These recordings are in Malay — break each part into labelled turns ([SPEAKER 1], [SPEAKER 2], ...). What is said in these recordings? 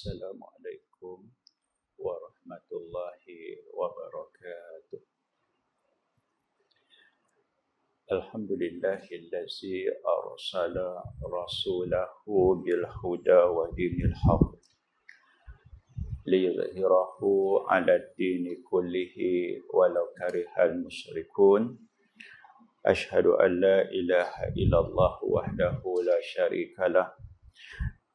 [SPEAKER 1] Assalamualaikum warahmatullahi wabarakatuh. Alhamdulillahillazi arsala rasulahu bil huda wa dinil haq liyuzhirahu 'ala ad-dini kullihi walau karihal musyrikun. Asyhadu an la ilaha illallah wahdahu la syarikalah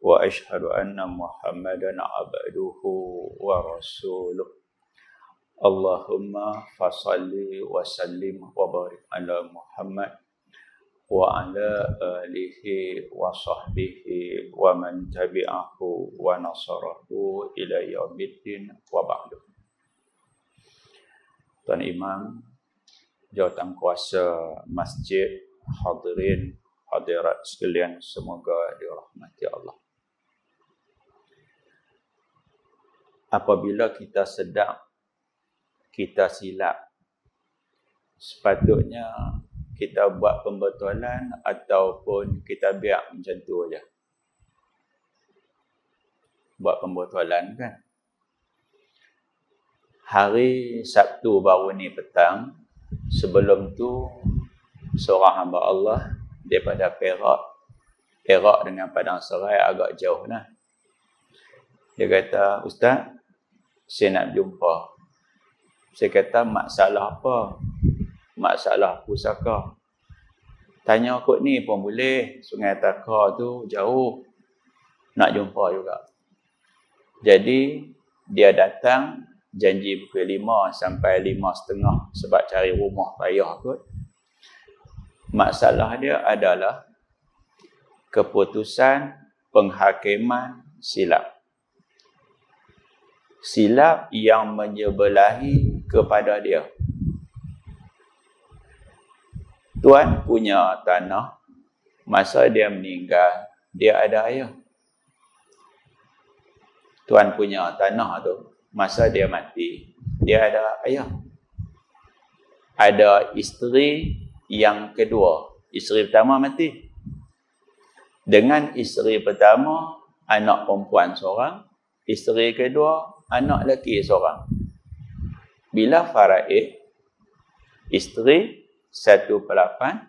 [SPEAKER 1] wa asyhadu anna Muhammadan abduhu wa rasuluh. Allahumma fasalli wa sallim wa barik ala Muhammad wa ala alihi wa sahbihi wa man tabi'ahu wa nasarahu ila yaumiddin wa ba'du. Tuan Imam, jawatan kuasa masjid, hadirin hadirat sekalian, semoga dirahmati Allah. Apabila kita sedang kita silap, sepatutnya kita buat pembetulan ataupun kita biar macam tu aja. Buat pembetulan kan. Hari Sabtu baru ni petang, sebelum tu seorang hamba Allah daripada Perak dengan Padang Serai agak jauh lah. Dia kata, Ustaz, saya nak jumpa. Saya kata, masalah apa? Masalah pusaka. Tanya kot ni pun boleh. Sungai Takar tu jauh. Nak jumpa juga. Jadi, dia datang janji pukul 5 sampai 5:30 sebab cari rumah payah kot. Masalah dia adalah keputusan penghakiman silap. Silap yang menyebelahi kepada dia. Tuan punya tanah, masa dia meninggal, dia ada ayah. Tuan punya tanah tu, masa dia mati, dia ada ayah. Ada isteri yang kedua. Isteri pertama mati. Dengan isteri pertama, anak perempuan seorang. Isteri kedua, anak lelaki seorang. Bila faraid, isteri 1/8,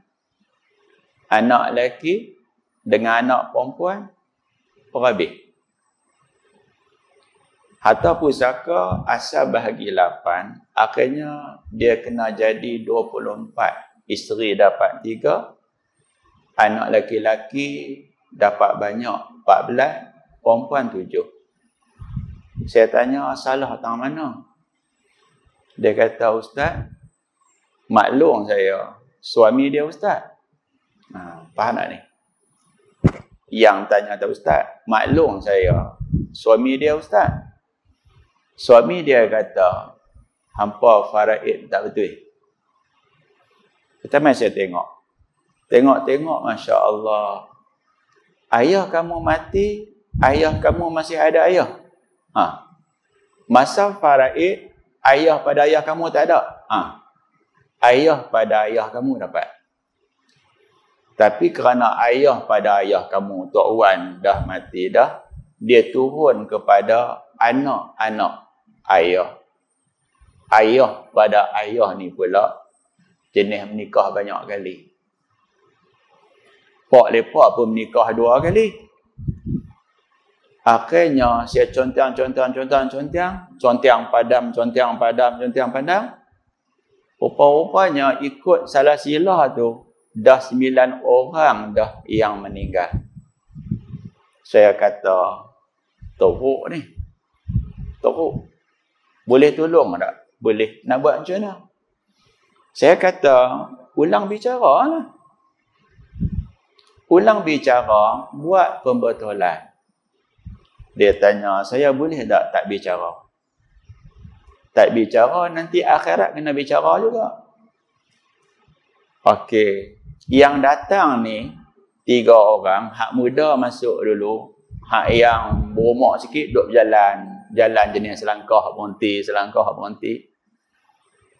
[SPEAKER 1] anak lelaki dengan anak perempuan berhabis. Harta pusaka asal bahagi 8, akhirnya dia kena jadi 24. Isteri dapat 3, anak lelaki-lelaki dapat banyak, 14, perempuan 7. Saya tanya, salah tang mana? Dia kata, Ustaz, maklum saya, suami dia Ustaz. Faham tak ni? Yang tanya tu Ustaz, maklum saya, suami dia Ustaz. Suami dia kata, hampa faraid tak betul. Kita mai saya tengok. Tengok-tengok, Masya Allah. Ayah kamu mati, ayah kamu masih ada ayah. Masa faraid, ayah pada ayah kamu tak ada. Ayah pada ayah kamu dapat. Tapi kerana ayah pada ayah kamu, Tok Wan dah mati dah, dia turun kepada anak-anak ayah. Ayah pada ayah ni pula jenis menikah banyak kali. Pak lepak pun menikah 2 kali. Akhirnya saya contang padam. Rupa-rupanya ikut salah silah tu, dah 9 orang dah yang meninggal. Saya kata, teruk ni. Teruk. Boleh tolong tak? Boleh. Nak buat macam mana? Saya kata, ulang bicara lah. Ulang bicara, buat pembetulan. Dia tanya, saya boleh tak bicara? Tak bicara, nanti akhirat kena bicara juga. Okey. Yang datang ni, 3 orang, hak muda masuk dulu. Hak yang berumur sikit, duduk berjalan. Jalan jenis selangkah berhenti.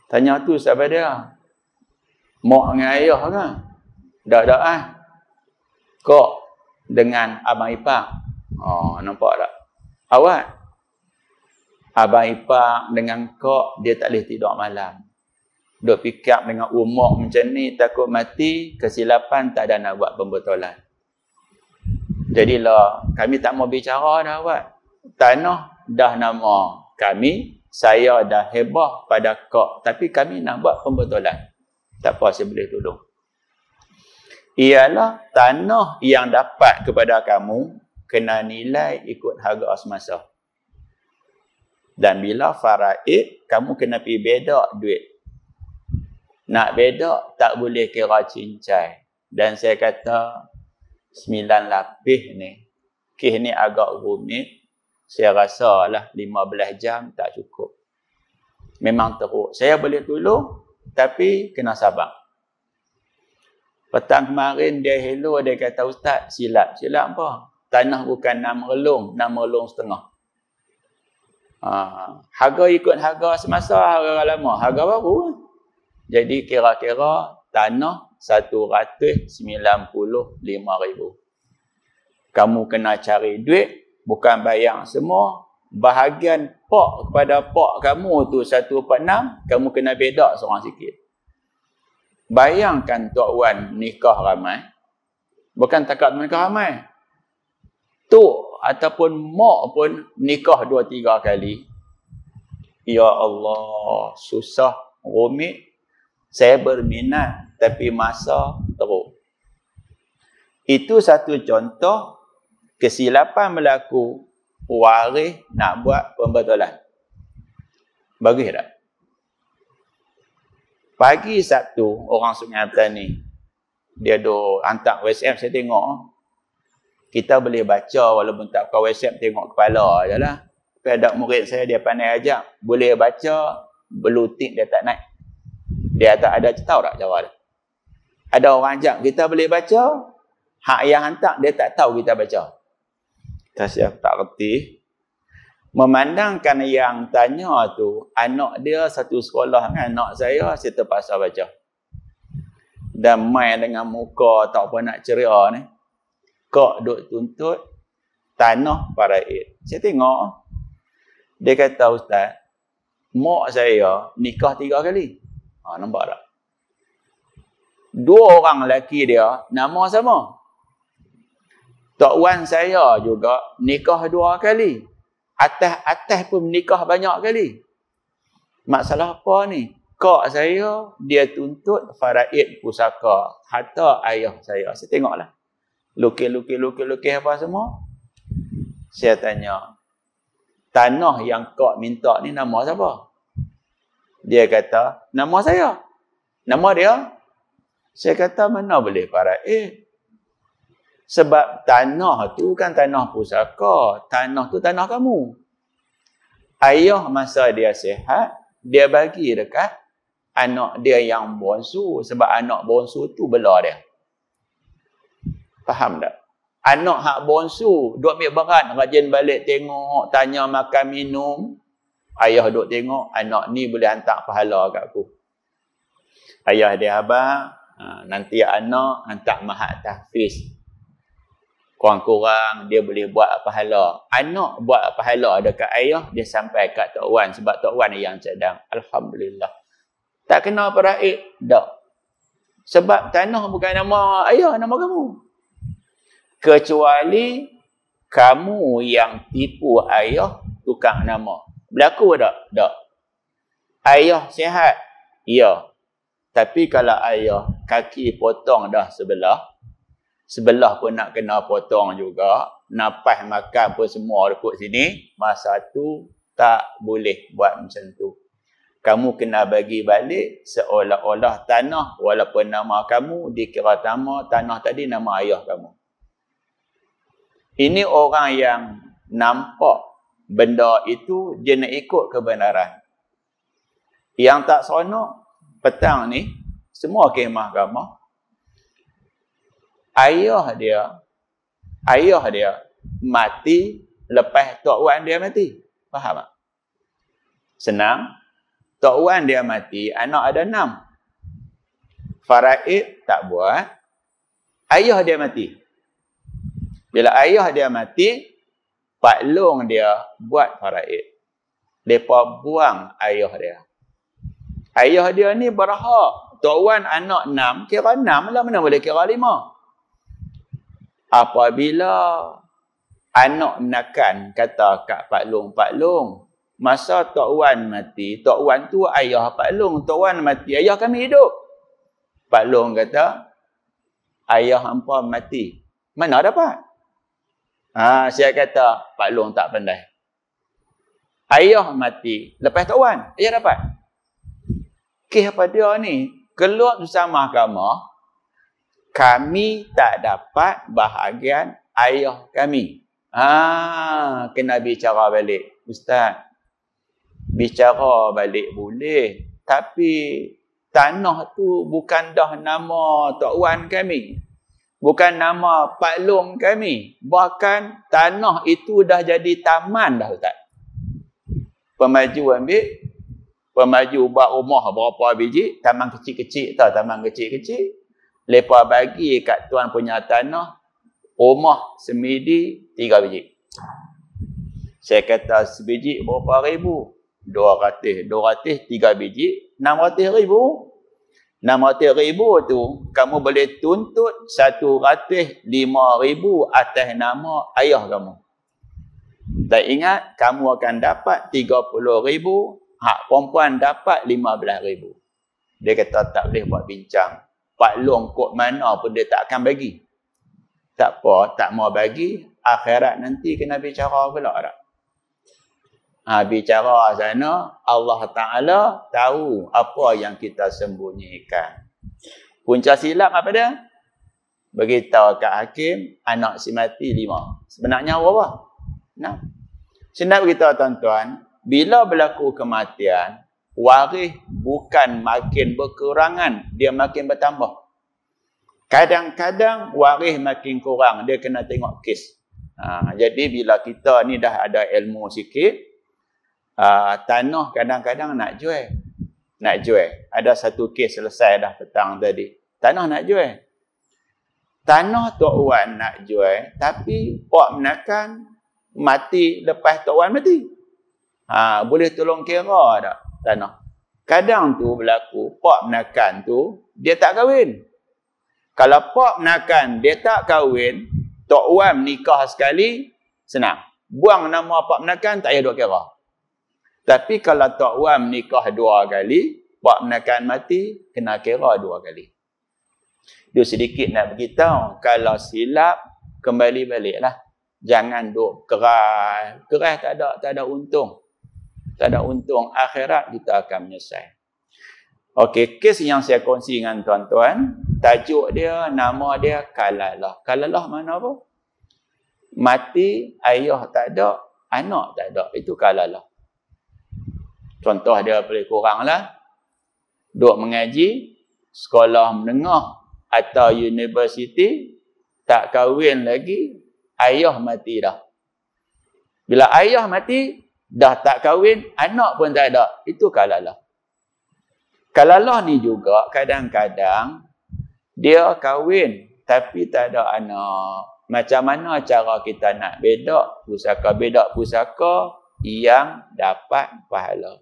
[SPEAKER 1] Tanya tu siapa dia? Mak dengan ayah kan? Dak kok dengan abang ipar. Nampak tak? Awak, abang ipar dengan kok, dia tak boleh tidur malam. Duk fikir dengan umur macam ni, takut mati, kesilapan tak ada nak buat pembetulan. Jadilah, kami tak mau bicara dah awak. Tanah dah nama kami, saya dah hebah pada kok, tapi kami nak buat pembetulan. Tak apa, saya boleh tolong. Ialah tanah yang dapat kepada kamu, kena nilai ikut harga semasa. Dan bila faraid, kamu kena pergi bedak duit. Nak bedak, tak boleh kira cincai. Dan saya kata, 9 lapis ni, kes ni agak rumit. Saya rasa lah 15 jam tak cukup. Memang teruk. Saya boleh tolong, tapi kena sabar. Petang kemarin dia hello, dia kata, Ustaz, silap. Silap apa? Tanah bukan 6 relung, 6 relung setengah. Harga ikut harga semasa, harga lama, harga baru. Jadi kira-kira tanah 195,000. Kamu kena cari duit, bukan bayar semua. Bahagian pak kepada pak kamu tu 146, kamu kena bedak seorang sikit. Bayangkan Tok Wan nikah ramai. Bukan takat nikah ramai. Tok ataupun mak pun nikah 2-3 kali. Ya Allah, susah, rumit. Saya berminat, tapi masa teruk. Itu satu contoh kesilapan berlaku, waris nak buat pembetulan. Bagus tak? Pagi Sabtu, orang Sungai Petani, dia hantar WhatsApp, saya tengok. Kita boleh baca walaupun tak pakai WhatsApp, tengok kepala je lah. Tapi ada murid saya, dia pandai ajak. Boleh baca, belutik dia tak naik. Dia tak ada, tahu tak cara dia? Ada orang ajak, kita boleh baca. Hak yang hantar, dia tak tahu kita baca. Saya tak reti. Memandangkan yang tanya tu, anak dia satu sekolah dengan anak saya terpaksa baca. Dan main dengan muka, tak apa nak ceria ni. Kok duk tuntut tanah faraid. Saya tengok, dia kata, Ustaz, mak saya nikah 3 kali. Nampak tak? 2 orang lelaki dia, nama sama. Tok Wan saya juga nikah 2 kali. Atas pun nikah banyak kali. Masalah apa ni? Kak saya, dia tuntut faraid pusaka. Harta ayah saya. Saya tengoklah. Lukis apa semua. Saya tanya, tanah yang kak minta ni nama siapa? Dia kata, nama saya. Nama dia? Saya kata, mana boleh faraid? Sebab tanah tu kan tanah pusaka. Tanah tu tanah kamu. Ayah masa dia sihat, dia bagi dekat anak dia yang bongsu. Sebab anak bongsu tu bela dia. Faham tak? Anak hak bongsu, duk ambil berat, rajin balik tengok, tanya makan minum. Ayah duk tengok, anak ni boleh hantar pahala kat aku. Ayah dia abang, nanti anak hantar mahat tahfiz. Kurang-kurang dia boleh buat pahala. Anak buat pahala dekat ayah, dia sampai kat Tok Wan. Sebab Tok Wan yang cadang. Alhamdulillah. Tak kena faraid? Tak. Sebab tanah bukan nama ayah, nama kamu. Kecuali kamu yang tipu ayah, tukang nama. Berlaku tak? Tak. Ayah sihat? Ya. Tapi kalau ayah kaki potong dah sebelah pun nak kena potong juga, napas makan pun semua dekat sini, masa tu tak boleh buat macam tu. Kamu kena bagi balik seolah-olah tanah, walaupun nama kamu dikira tanah tadi nama ayah kamu. Ini orang yang nampak benda itu, dia nak ikut kebenaran. Yang tak seronok, petang ni, semua ke mahkamah. Ayah dia mati lepas Tok Wan dia mati. Faham tak? Senang. Tok Wan dia mati, anak ada 6. Faraid tak buat. Ayah dia mati. Bila ayah dia mati, Pak Long dia buat faraid. Mereka buang ayah dia. Ayah dia ni berhak. Tok Wan anak 6, kira 6 lah, mana boleh kira 5. Apabila anak menakan kata kat Pak Long, masa Tok Wan mati, Tok Wan tu ayah Pak Long, Tok Wan mati, ayah kami hidup. Pak Long kata, ayah hampa mati. Mana dapat? Saya kata, Pak Long tak pandai. Ayah mati, lepas Tok Wan, ayah dapat. Kes apa dia ni? Keluar bersama mahkamah, kami tak dapat bahagian ayah kami. Kena bicara balik. Ustaz, bicara balik boleh. Tapi tanah tu bukan dah nama Tok Wan kami. Bukan nama Pak Long kami. Bahkan tanah itu dah jadi taman dah, Ustaz. Pemaju ambil. Pemaju buat rumah berapa biji. Taman kecil-kecil tau. Taman kecil-kecil. Lepas bagi kat tuan punya tanah. Rumah semidi 3 biji. Saya kata sebiji berapa ribu? 200. 200 3 biji. 600 ribu. 600 ribu tu. Kamu boleh tuntut 105 ribu atas nama ayah kamu. Dan ingat, kamu akan dapat 30 ribu, hak perempuan dapat 15 ribu. Dia kata tak boleh buat bincang. Pak Long kod mana pun dia tak akan bagi. Tak apa, tak mau bagi, akhirat nanti kena bicara pula tak? Bicara sana, Allah Ta'ala tahu apa yang kita sembunyikan. Punca silap apa dia? Beritahu kat hakim, anak si mati 5. Sebenarnya berapa? 6. Saya nak beritahu tuan-tuan, bila berlaku kematian, waris bukan makin berkurangan, dia makin bertambah. Kadang-kadang waris makin kurang, dia kena tengok kes. Jadi bila kita ni dah ada ilmu sikit, tanah kadang-kadang nak jual. Nak jual. Ada satu kes selesai dah petang tadi. Tanah nak jual. Tanah Tok Wan nak jual, tapi Pak Menakan mati lepas Tok Wan mati. Boleh tolong kira tak tanah? Kadang tu berlaku, Pak Menakan tu, dia tak kahwin. Kalau Pak Menakan dia tak kahwin, Tok Wan nikah sekali, senang. Buang nama Pak Menakan, tak payah duk kira. Tapi kalau Tok Wan nikah 2 kali, Pak Menakan mati, kena kira 2 kali. Dia sedikit nak beritahu, kalau silap, kembali baliklah. Jangan duk keras. Keras tak ada untung. Tak ada untung. Akhirat kita akan menyesal. Okey, kes yang saya kongsi dengan tuan-tuan, tajuk dia, nama dia Kalalah. Kalalah mana apa? Mati, ayah tak ada, anak tak ada. Itu Kalalah. Contoh dia paling kurang lah. Duk mengaji, sekolah menengah atau universiti, tak kahwin lagi, ayah mati dah. Bila ayah mati, dah tak kahwin, anak pun tak ada. Itu Kalalah. Kalalah ni juga kadang-kadang dia kahwin tapi tak ada anak. Macam mana cara kita nak beda pusaka yang dapat pahala?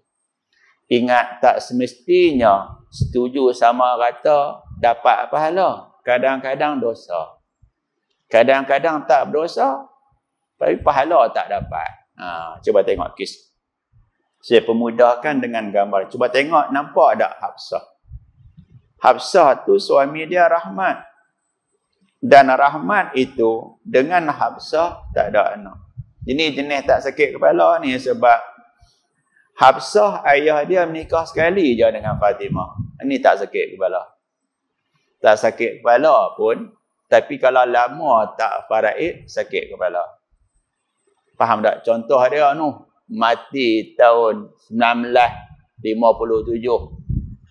[SPEAKER 1] Ingat, tak semestinya setuju sama rata dapat pahala. Kadang-kadang dosa. Kadang-kadang tak berdosa tapi pahala tak dapat. Cuba tengok kes. Saya pemudahkan dengan gambar. Cuba tengok, nampak tak Hafsah? Hafsah tu suami dia Rahmat. Dan Rahmat itu dengan Hafsah tak ada anak. Ini jenis tak sakit kepala ni sebab Hafsah ayah dia menikah sekali je dengan Fatimah. Ini tak sakit kepala. Tak sakit kepala pun. Tapi kalau lama tak faraid, sakit kepala. Faham tak? Contoh dia tu. Mati tahun 1957.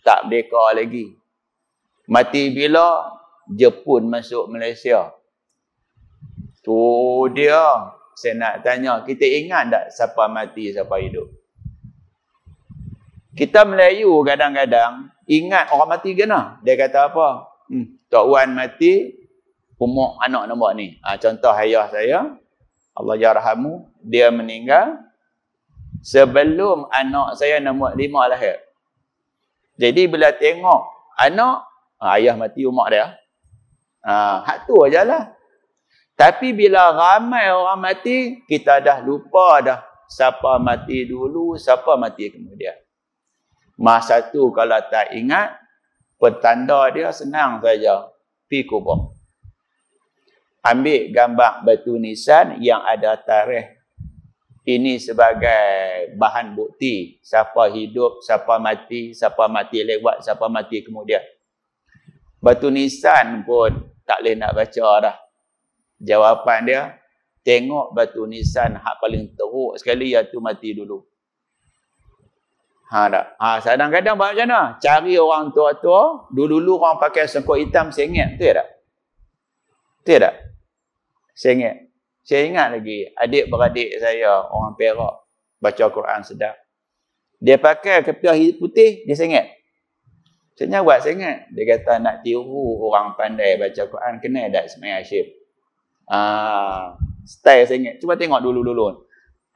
[SPEAKER 1] Tak merdeka lagi. Mati bila? Jepun masuk Malaysia. Tu dia. Saya nak tanya, kita ingat tak siapa mati, siapa hidup? Kita Melayu kadang-kadang ingat orang mati kena. Dia kata apa? Tok Wan mati, umur anak nombor ni. Contoh ayah saya. Allah yarhamu, dia meninggal sebelum anak saya nombor 5 lahir. Jadi bila tengok anak, ayah mati umak dia. Hak tu ajalah. Tapi bila ramai orang mati, kita dah lupa dah siapa mati dulu, siapa mati kemudian. Masa tu kalau tak ingat, petanda dia senang saja. Pi kubur. Ambil gambar batu nisan yang ada tarikh. Ini sebagai bahan bukti. Siapa hidup, siapa mati lewat, siapa mati kemudian. Batu nisan pun tak boleh nak baca dah. Jawapan dia, tengok batu nisan hak paling teruk sekali, iaitu mati dulu. Kadang-kadang buat macam mana? Cari orang tua-tua, dulu-dulu orang pakai sengkok hitam sengit, betul tak? Betul tak? Sengit. Saya ingat lagi, adik-beradik saya, orang Perak, baca Quran sedap. Dia pakai kepiah putih, dia sengit. Saya buat sengit. Dia kata nak tiru orang pandai baca Quran, kena tak Ismail Hashim? Style sengit. Cuba tengok dulu-dulu.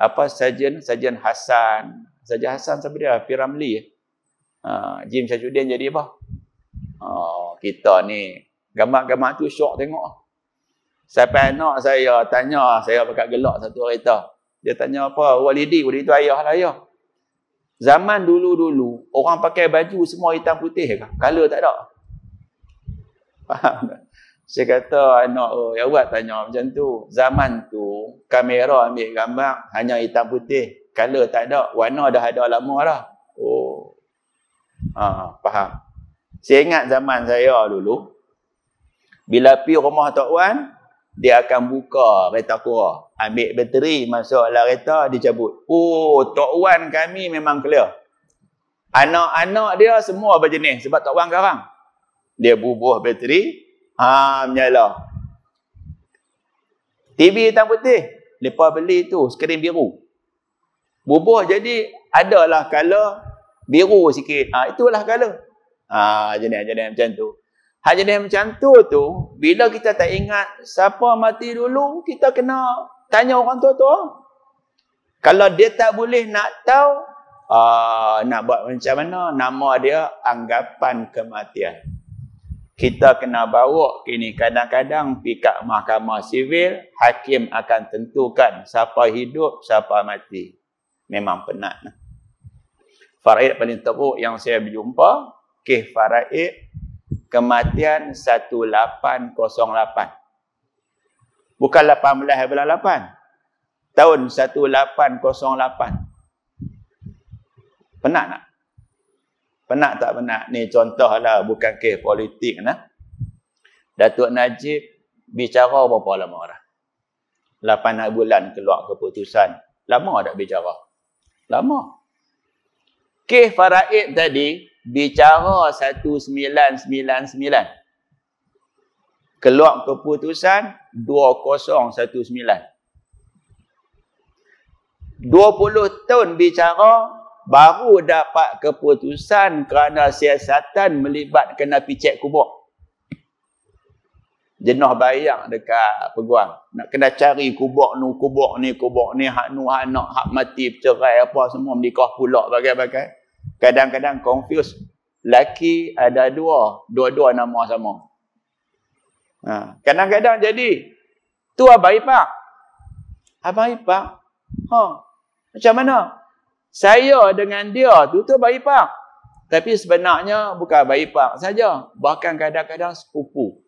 [SPEAKER 1] Apa Sajen Hassan. Sajen Hassan siapa dia? Piramli. Jim Syajuddin jadi apa? Kita ni, gambar-gambar tu syok tengok. Sampai anak saya tanya, saya pakai gelak satu kereta. Dia tanya apa? Walidi tu ayah lah ayah. Zaman dulu-dulu, orang pakai baju semua hitam putih ke? Color tak ada. Faham tak? Saya kata anak, ya buat tanya macam tu. Zaman tu, kamera ambil gambar hanya hitam putih. Color tak ada. Warna dah ada lama dah. Faham. Saya ingat zaman saya dulu, bila pergi rumah Tok Wan, dia akan buka kereta kurang. Ambil bateri, masuk dalam kereta, dicabut. Tok Wan kami memang clear. Anak-anak dia semua berjenis. Sebab Tok Wan garang. Dia bubuh bateri, menyala. TV hitam putih. Lepas beli tu, skrin biru. Bubuh jadi, adalah color biru sikit. Itulah color. Jenis-jenis macam tu. Hak jenis macam tu, bila kita tak ingat siapa mati dulu, kita kena tanya orang tua-tua. Kalau dia tak boleh nak tahu, nak buat macam mana, nama dia anggapan kematian. Kita kena bawa kini kadang-kadang pergi kat mahkamah sivil, hakim akan tentukan siapa hidup, siapa mati. Memang penat. Faraid paling teruk yang saya berjumpa, kes faraid kematian 1808. Bukan 18 bulan 8. Tahun 1808. Penat tak? Penat tak penat? Ni contohlah, bukan kes politik nah. Datuk Najib bicara berapa lama dah? 8 bulan keluar keputusan. Lama tak bicara? Lama. Kes faraid tadi bicara 1999. Keluar keputusan 2019. 20 tahun bicara, baru dapat keputusan kerana siasatan melibatkan api cek kubur. Jenah bayang dekat peguam. Nak kena cari kubur ni, hak nak, hak mati, bercerai apa semua, menikah pula, bagai-bagai. Kadang-kadang confuse. Laki ada dua-dua nama sama. Kadang-kadang jadi, tu abang ipar. Abang ipar? Macam mana? Saya dengan dia tu abang ipar. Tapi sebenarnya bukan abang ipar saja. Bahkan kadang-kadang sepupu.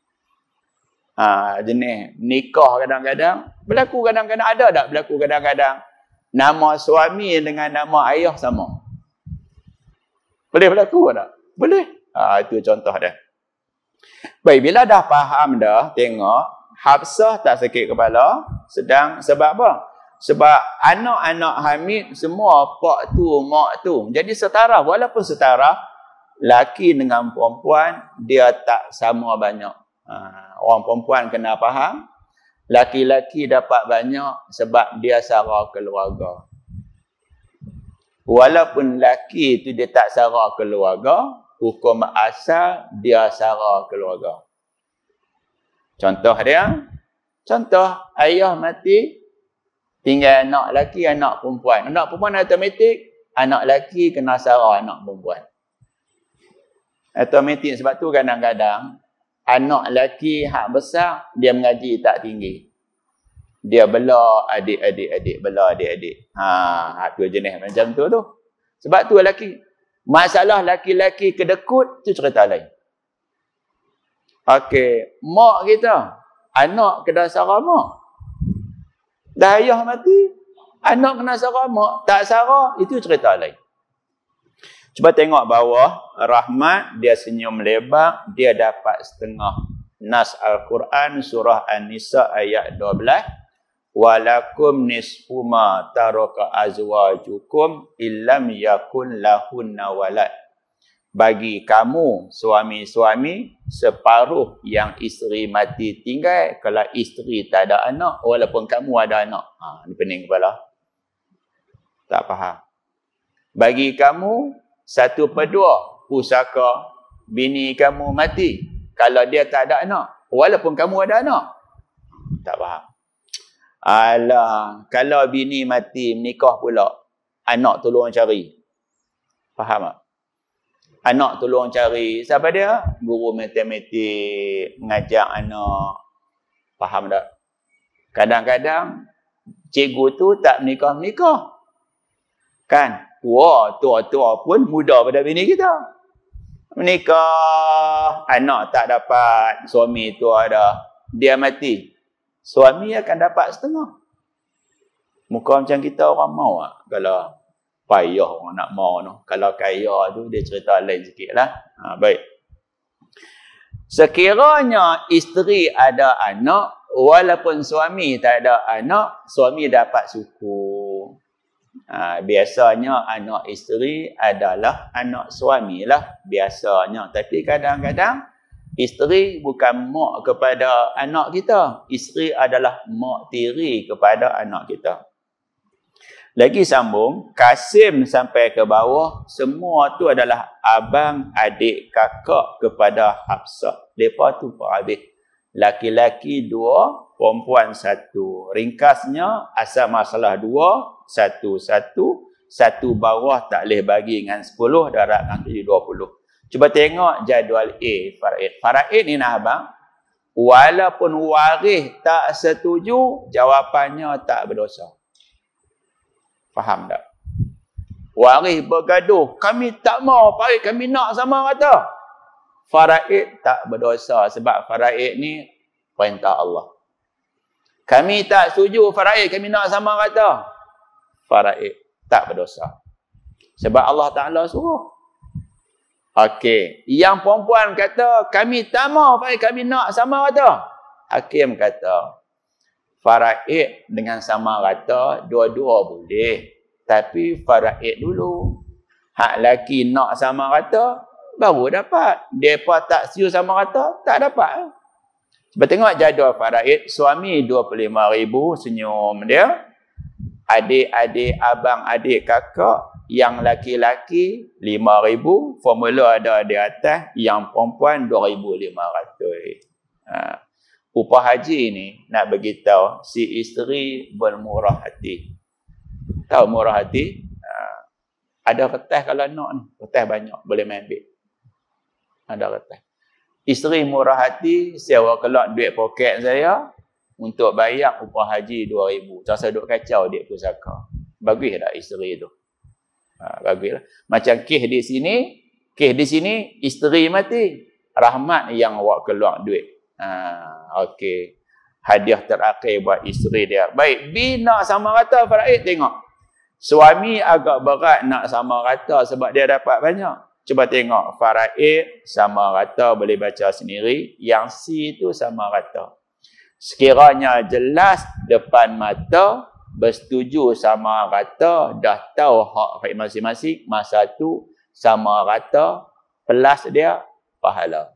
[SPEAKER 1] Jenis nikah kadang-kadang. Berlaku kadang-kadang. Ada tak berlaku kadang-kadang? Nama suami dengan nama ayah sama. Boleh berlaku tak? Boleh. Itu contoh dia. Baik, bila dah faham dah, tengok, Hafsah tak sakit kepala. Sebab apa? Sebab anak-anak Hamid semua pak tu, mak tu. Jadi setara. Walaupun setara, laki dengan perempuan, dia tak sama banyak. Orang perempuan kena faham. Laki-laki dapat banyak sebab dia sara keluarga. Walaupun laki tu dia tak sara keluarga, hukum asal dia sara keluarga. Contoh dia, ayah mati, Tinggal anak lelaki, anak perempuan. Anak perempuan automatik, anak lelaki kena sara anak perempuan. Automatik sebab tu kadang-kadang anak lelaki hak besar, dia mengaji tak tinggi. Dia bela adik-adik, bela adik-adik. Hak tu jenis macam tu tu. Sebab tu lelaki. Masalah lelaki-lelaki kedekut, tu cerita lain. Okey, mak kita, anak kena sara mak. Dah ayah mati, anak kena sara mak, tak sara, itu cerita lain. Cuba tengok bawah, Rahmat, dia senyum lebar, dia dapat setengah nas Al-Quran, surah An-Nisa ayat 12. Walakum nisfu ma taraka azwajukum illam yakun lahunna walad. Bagi kamu, suami-suami, separuh yang isteri mati tinggal kalau isteri tak ada anak, walaupun kamu ada anak. Ini pening kepala. Tak faham. Bagi kamu, 1/2 pusaka bini kamu mati kalau dia tak ada anak, walaupun kamu ada anak. Tak faham. Alah, kalau bini mati menikah pula, anak tolong cari. Faham tak? Anak tolong cari. Siapa dia? Guru matematik, mengajar anak. Faham tak? Kadang-kadang cikgu tu tak menikah-menikah. Kan? Tua pun muda pada bini kita. Menikah, anak tak dapat, suami tu ada, dia mati. Suami akan dapat setengah. Muka macam kita orang mau tak? Kalau payah orang nak mau tu. Kalau kaya tu, dia cerita lain sikit lah. Baik. Sekiranya isteri ada anak, walaupun suami tak ada anak, suami dapat suku. Biasanya anak isteri adalah anak suami lah. Biasanya. Tapi kadang-kadang, isteri bukan mak kepada anak kita. Isteri adalah mak tiri kepada anak kita. Lagi sambung, Kasim sampai ke bawah, semua tu adalah abang, adik, kakak kepada Hafsah. Mereka tu perhabis. Laki-laki 2, perempuan 1. Ringkasnya, asal masalah 2, 1, 1. 1 bawah tak boleh bagi dengan 10, darat dengan 20. Cuba tengok jadual A, faraid. Faraid ni nak abang, walaupun waris tak setuju, jawapannya tak berdosa. Faham tak? Waris bergaduh, kami tak mau faraid, kami nak sama rata. Faraid tak berdosa sebab faraid ni perintah Allah. Kami tak setuju faraid, kami nak sama rata. Faraid tak berdosa. Sebab Allah Ta'ala suruh. Okey, yang perempuan kata, kami tak mau faraid, kami nak sama rata. Hakim kata, faraid dengan sama rata, dua-dua boleh. Tapi faraid dulu. Hak laki nak sama rata, baru dapat. Mereka tak setuju sama rata, tak dapat. Sebab tengok jadual faraid, suami 25,000 senyum dia. Adik-adik, abang, adik, kakak, yang laki-laki 5,000, formula ada di atas, yang perempuan 2,500. Upah haji ni nak beritahu si isteri bermurah hati. Tahu murah hati? Ada kertas kalau nak ni. Kertas banyak, boleh main ambil. Ada kertas. Isteri murah hati, sewa kelak duit poket saya untuk bayar upah haji 2,000. Tak usah duk kacau dia pusaka. Bagus tak isteri tu? Baguslah. Macam kes di sini, isteri mati. Rahmat yang awak keluar duit. Okey. Hadiah terakhir buat isteri dia. Baik, B nak sama rata faraid, tengok. Suami agak berat nak sama rata sebab dia dapat banyak. Cuba tengok, faraid sama rata boleh baca sendiri. Yang C tu sama rata. Sekiranya jelas depan mata, bersetuju sama rata, dah tahu hak masing-masing, masa tu sama rata, plus dia pahala.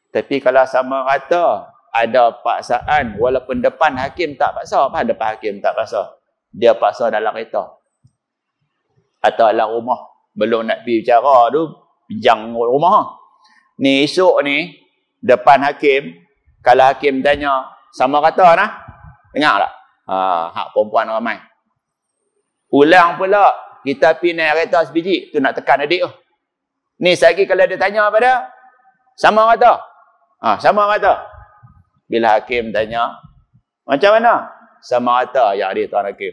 [SPEAKER 1] Tapi kalau sama rata, ada paksaan, walaupun depan hakim tak paksa, apa depan hakim tak paksa? Dia paksa dalam kereta. Atau dalam rumah. Belum nak pergi bicara tu, pinjang rumah. Ni esok ni, depan hakim, kalau hakim tanya, sama rata nah? Dengar tak? Hak perempuan ramai. Ulang pula, kita pergi naik kereta sebiji, tu nak tekan adik tu. Ni lagi kalau dia tanya apa dia? Sama kata? Sama kata. Bila hakim tanya, macam mana? Sama kata, ya adik tuan hakim.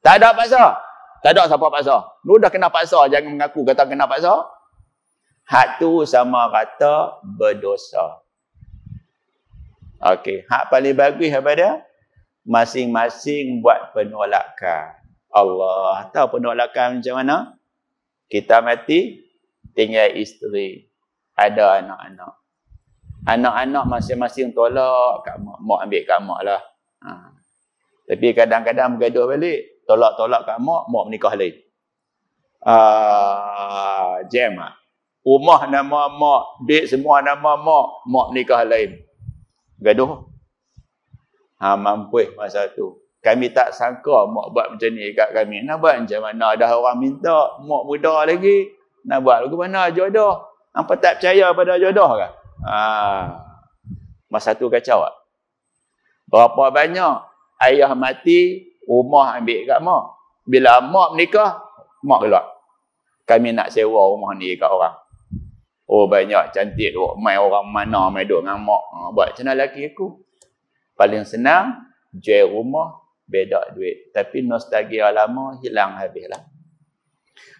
[SPEAKER 1] Tak ada paksa. Tak ada siapa paksa. Lu dah kena paksa, jangan mengaku kata kena paksa. Hak tu sama kata berdosa. Okey, hak paling bagus apa dia? Masing-masing buat penolakan. Allah tahu penolakan macam mana? Kita mati, tinggal isteri. Ada anak-anak. Anak-anak masing-masing tolak kat mak. Mak ambil kat mak lah. Tapi kadang-kadang bergaduh balik. Tolak-tolak kat mak, mak menikah lain. Jam lah. Rumah nama mak, duit semua nama mak, mak menikah lain. Gaduh. Mampus masa tu. Kami tak sangka mak buat macam ni kat kami. Nak buat macam mana? Dah orang minta, mak muda lagi. Nak buat lagu mana? Jodoh. Hampa tak percaya pada jodoh kan? Masa tu kacau tak? Berapa banyak ayah mati, rumah ambil kat mak. Bila mak menikah, mak keluar. Kami nak sewa rumah ni kat orang. Oh banyak cantik tu. Mai orang mana mai duduk dengan mak. Buat macam mana lelaki aku? Paling senang, jual rumah, beda duit. Tapi nostalgia lama hilang habislah.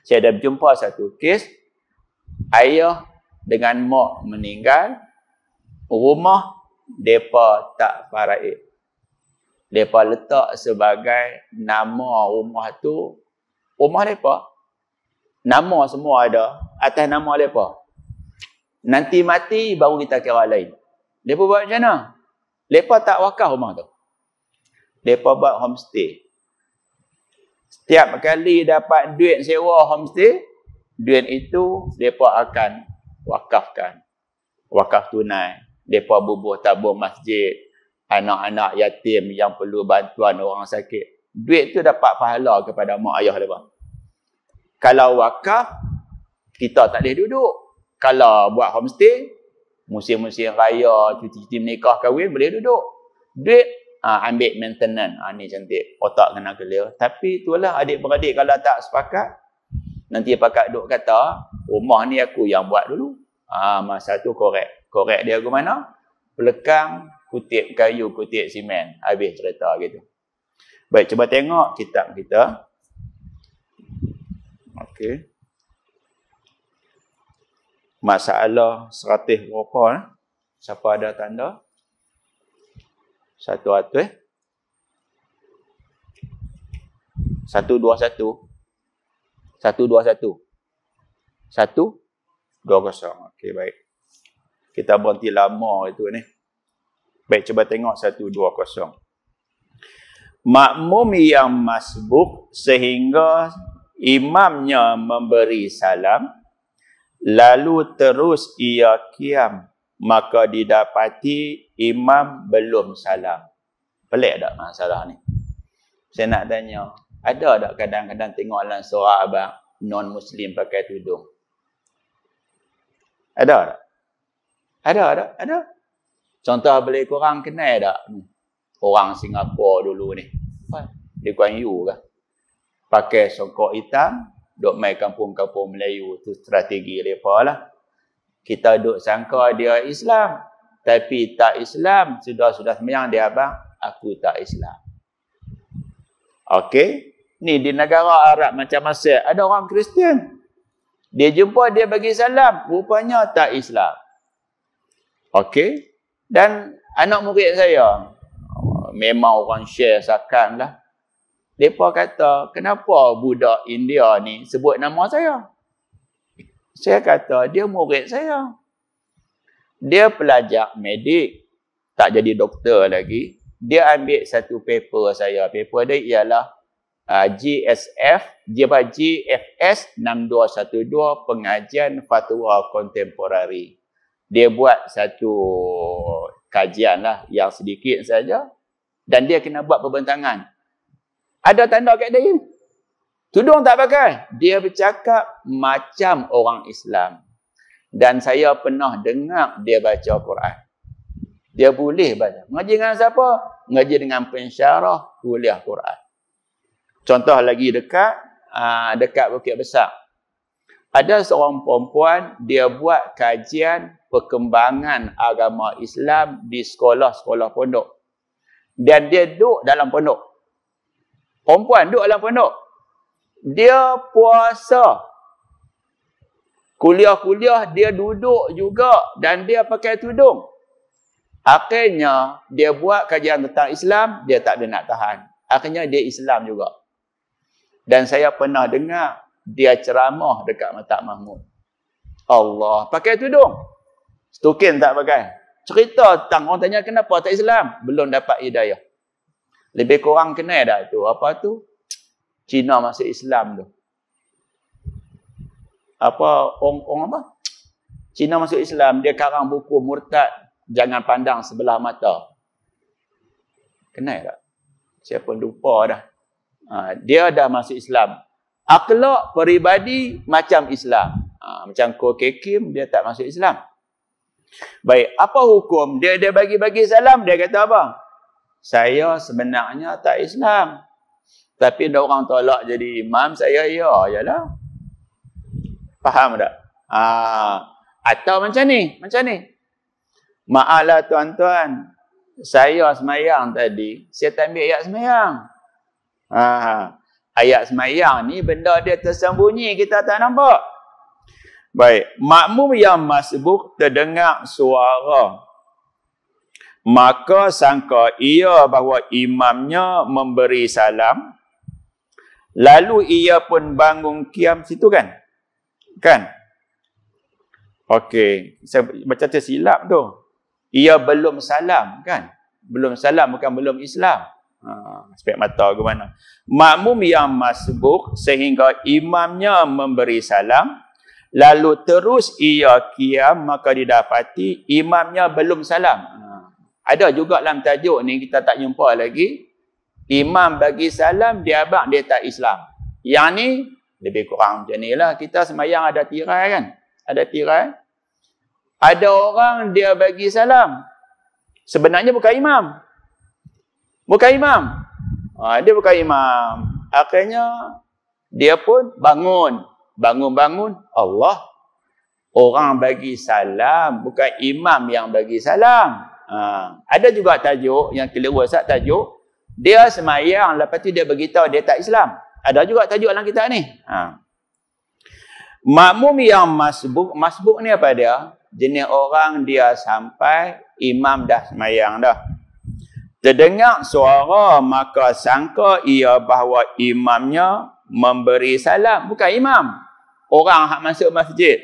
[SPEAKER 1] Saya dah berjumpa satu kes. Ayah dengan mak meninggal. Rumah, mereka tak faraid. Mereka letak sebagai nama rumah tu. Rumah mereka. Nama semua ada. Atas nama mereka. Nanti mati baru kita kira lain. Mereka buat macam mana? Mereka tak wakaf rumah tu. Mereka buat homestay. Setiap kali dapat duit sewa homestay, duit itu mereka akan wakafkan. Wakaf tunai. Mereka bubuh tabur masjid. Anak-anak yatim yang perlu bantuan orang sakit. Duit tu dapat pahala kepada mak ayah mereka. Kalau wakaf, kita tak boleh duduk. Kalau buat homestay, musim-musim raya, cuti-cuti menikah, kahwin, boleh duduk. Duit, ambil maintenance. Ni cantik. Otak kena clear. Tapi itulah adik-beradik kalau tak sepakat, nanti pakat duk kata, rumah ni aku yang buat dulu. Masa tu korek. Korek dia ke mana? Pelekang, kutip kayu, kutip simen. Habis cerita gitu. Baik, cuba tengok kitab kita. Okey. Masalah 100 berapa? Siapa ada tanda? 100. 121. 121. 120. Okey, baik. Kita berhenti lama itu ni. Baik, cuba tengok 120. Makmum yang masbuk sehingga imamnya memberi salam, lalu terus ia qiyam, maka didapati imam belum salam. Pelik tak masalah ni? Saya nak tanya, ada tak kadang-kadang tengok dalam surah abang non-Muslim pakai tudung? Ada tak? Ada tak? Ada. Contoh boleh korang kenal tak? Orang Singapura dulu ni. Di Kuan Yu ke? Pakai songkok hitam, duk main kampung-kampung Melayu. Tu strategi mereka lah. Kita duk sangka dia Islam. Tapi tak Islam. Sudah-sudah sembahyang dia abang, aku tak Islam. Okey. Ni di negara Arab macam Mesir, ada orang Kristian. Dia jumpa, dia bagi salam. Rupanya tak Islam. Okey. Dan anak murid saya, memang orang share sakan lah. Mereka kata, kenapa budak India ni sebut nama saya? Saya kata, dia murid saya. Dia pelajar medik. Tak jadi doktor lagi. Dia ambil satu paper saya. Paper dia ialah GFS 6212 Pengajian Fatwa Kontemporari. Dia buat satu kajian lah yang sedikit saja. Dan dia kena buat perbentangan. Ada tanda kat dia. Tudung tak pakai. Dia bercakap macam orang Islam. Dan saya pernah dengar dia baca Quran. Dia boleh baca. Mengaji dengan siapa? ngaji dengan pensyarah kuliah Quran. Contoh lagi dekat Bukit Besar. Ada seorang perempuan, dia buat kajian perkembangan agama Islam di sekolah-sekolah pondok. Dan dia duduk dalam pondok. Perempuan duduk dalam pondok. Dia puasa. Kuliah-kuliah dia duduk juga dan dia pakai tudung. Akhirnya dia buat kajian tentang Islam, dia tak ada nak tahan. Akhirnya dia Islam juga. Dan saya pernah dengar dia ceramah dekat Matak Mahmud. Allah, pakai tudung. Stukin tak pakai. Cerita tentang orang tanya kenapa tak Islam, belum dapat hidayah. Lebih kurang kenal dah tu. Apa tu? Cina masuk Islam tu. Orang apa? Cina masuk Islam, dia karang buku Murtad, jangan pandang sebelah mata. Kenal tak? Saya pun lupa dah. Dia dah masuk Islam. Akhlak peribadi macam Islam. Macam Ko Kekim, dia tak masuk Islam. Baik, apa hukum? Dia bagi-bagi salam, dia kata apa? Saya sebenarnya tak Islam. Tapi ada orang tolak jadi imam, saya yalah. Faham tak? Atau macam ni. Maaflah tuan-tuan, saya semayang tadi, saya tak ambil ayat semayang. Ayat semayang ni benda dia tersembunyi, kita tak nampak. Baik, makmum yang masbuk terdengar suara, maka sangka ia bahawa imamnya memberi salam, lalu ia pun bangun qiyam. Situ kan? Okey, saya baca tersilap tu. Ia belum salam kan? Belum salam, bukan belum Islam. Aspek mata ke mana? Makmum yang masbuk sehingga imamnya memberi salam, lalu terus ia qiyam, maka didapati imamnya belum salam. Ada juga dalam tajuk ni, kita tak jumpa lagi. Imam bagi salam, dia abang dia tak Islam. Yang ni lebih kurang macam ni lah. Kita semayang ada tirai kan? Ada tirai. Ada orang dia bagi salam. Sebenarnya bukan imam. Dia bukan imam. Akhirnya dia pun bangun. Bangun. Allah. Orang bagi salam. Bukan imam yang bagi salam. Ada juga tajuk yang keliru tajuk. Dia semayang, lepas tu dia beritahu dia tak Islam. Ada juga tajuk dalam kitab ni. Makmum yang masbuk ni apa dia? Jenis orang dia sampai, imam dah semayang dah. Terdengar suara, maka sangka ia bahawa imamnya memberi salam. Bukan imam. Orang hak masuk masjid.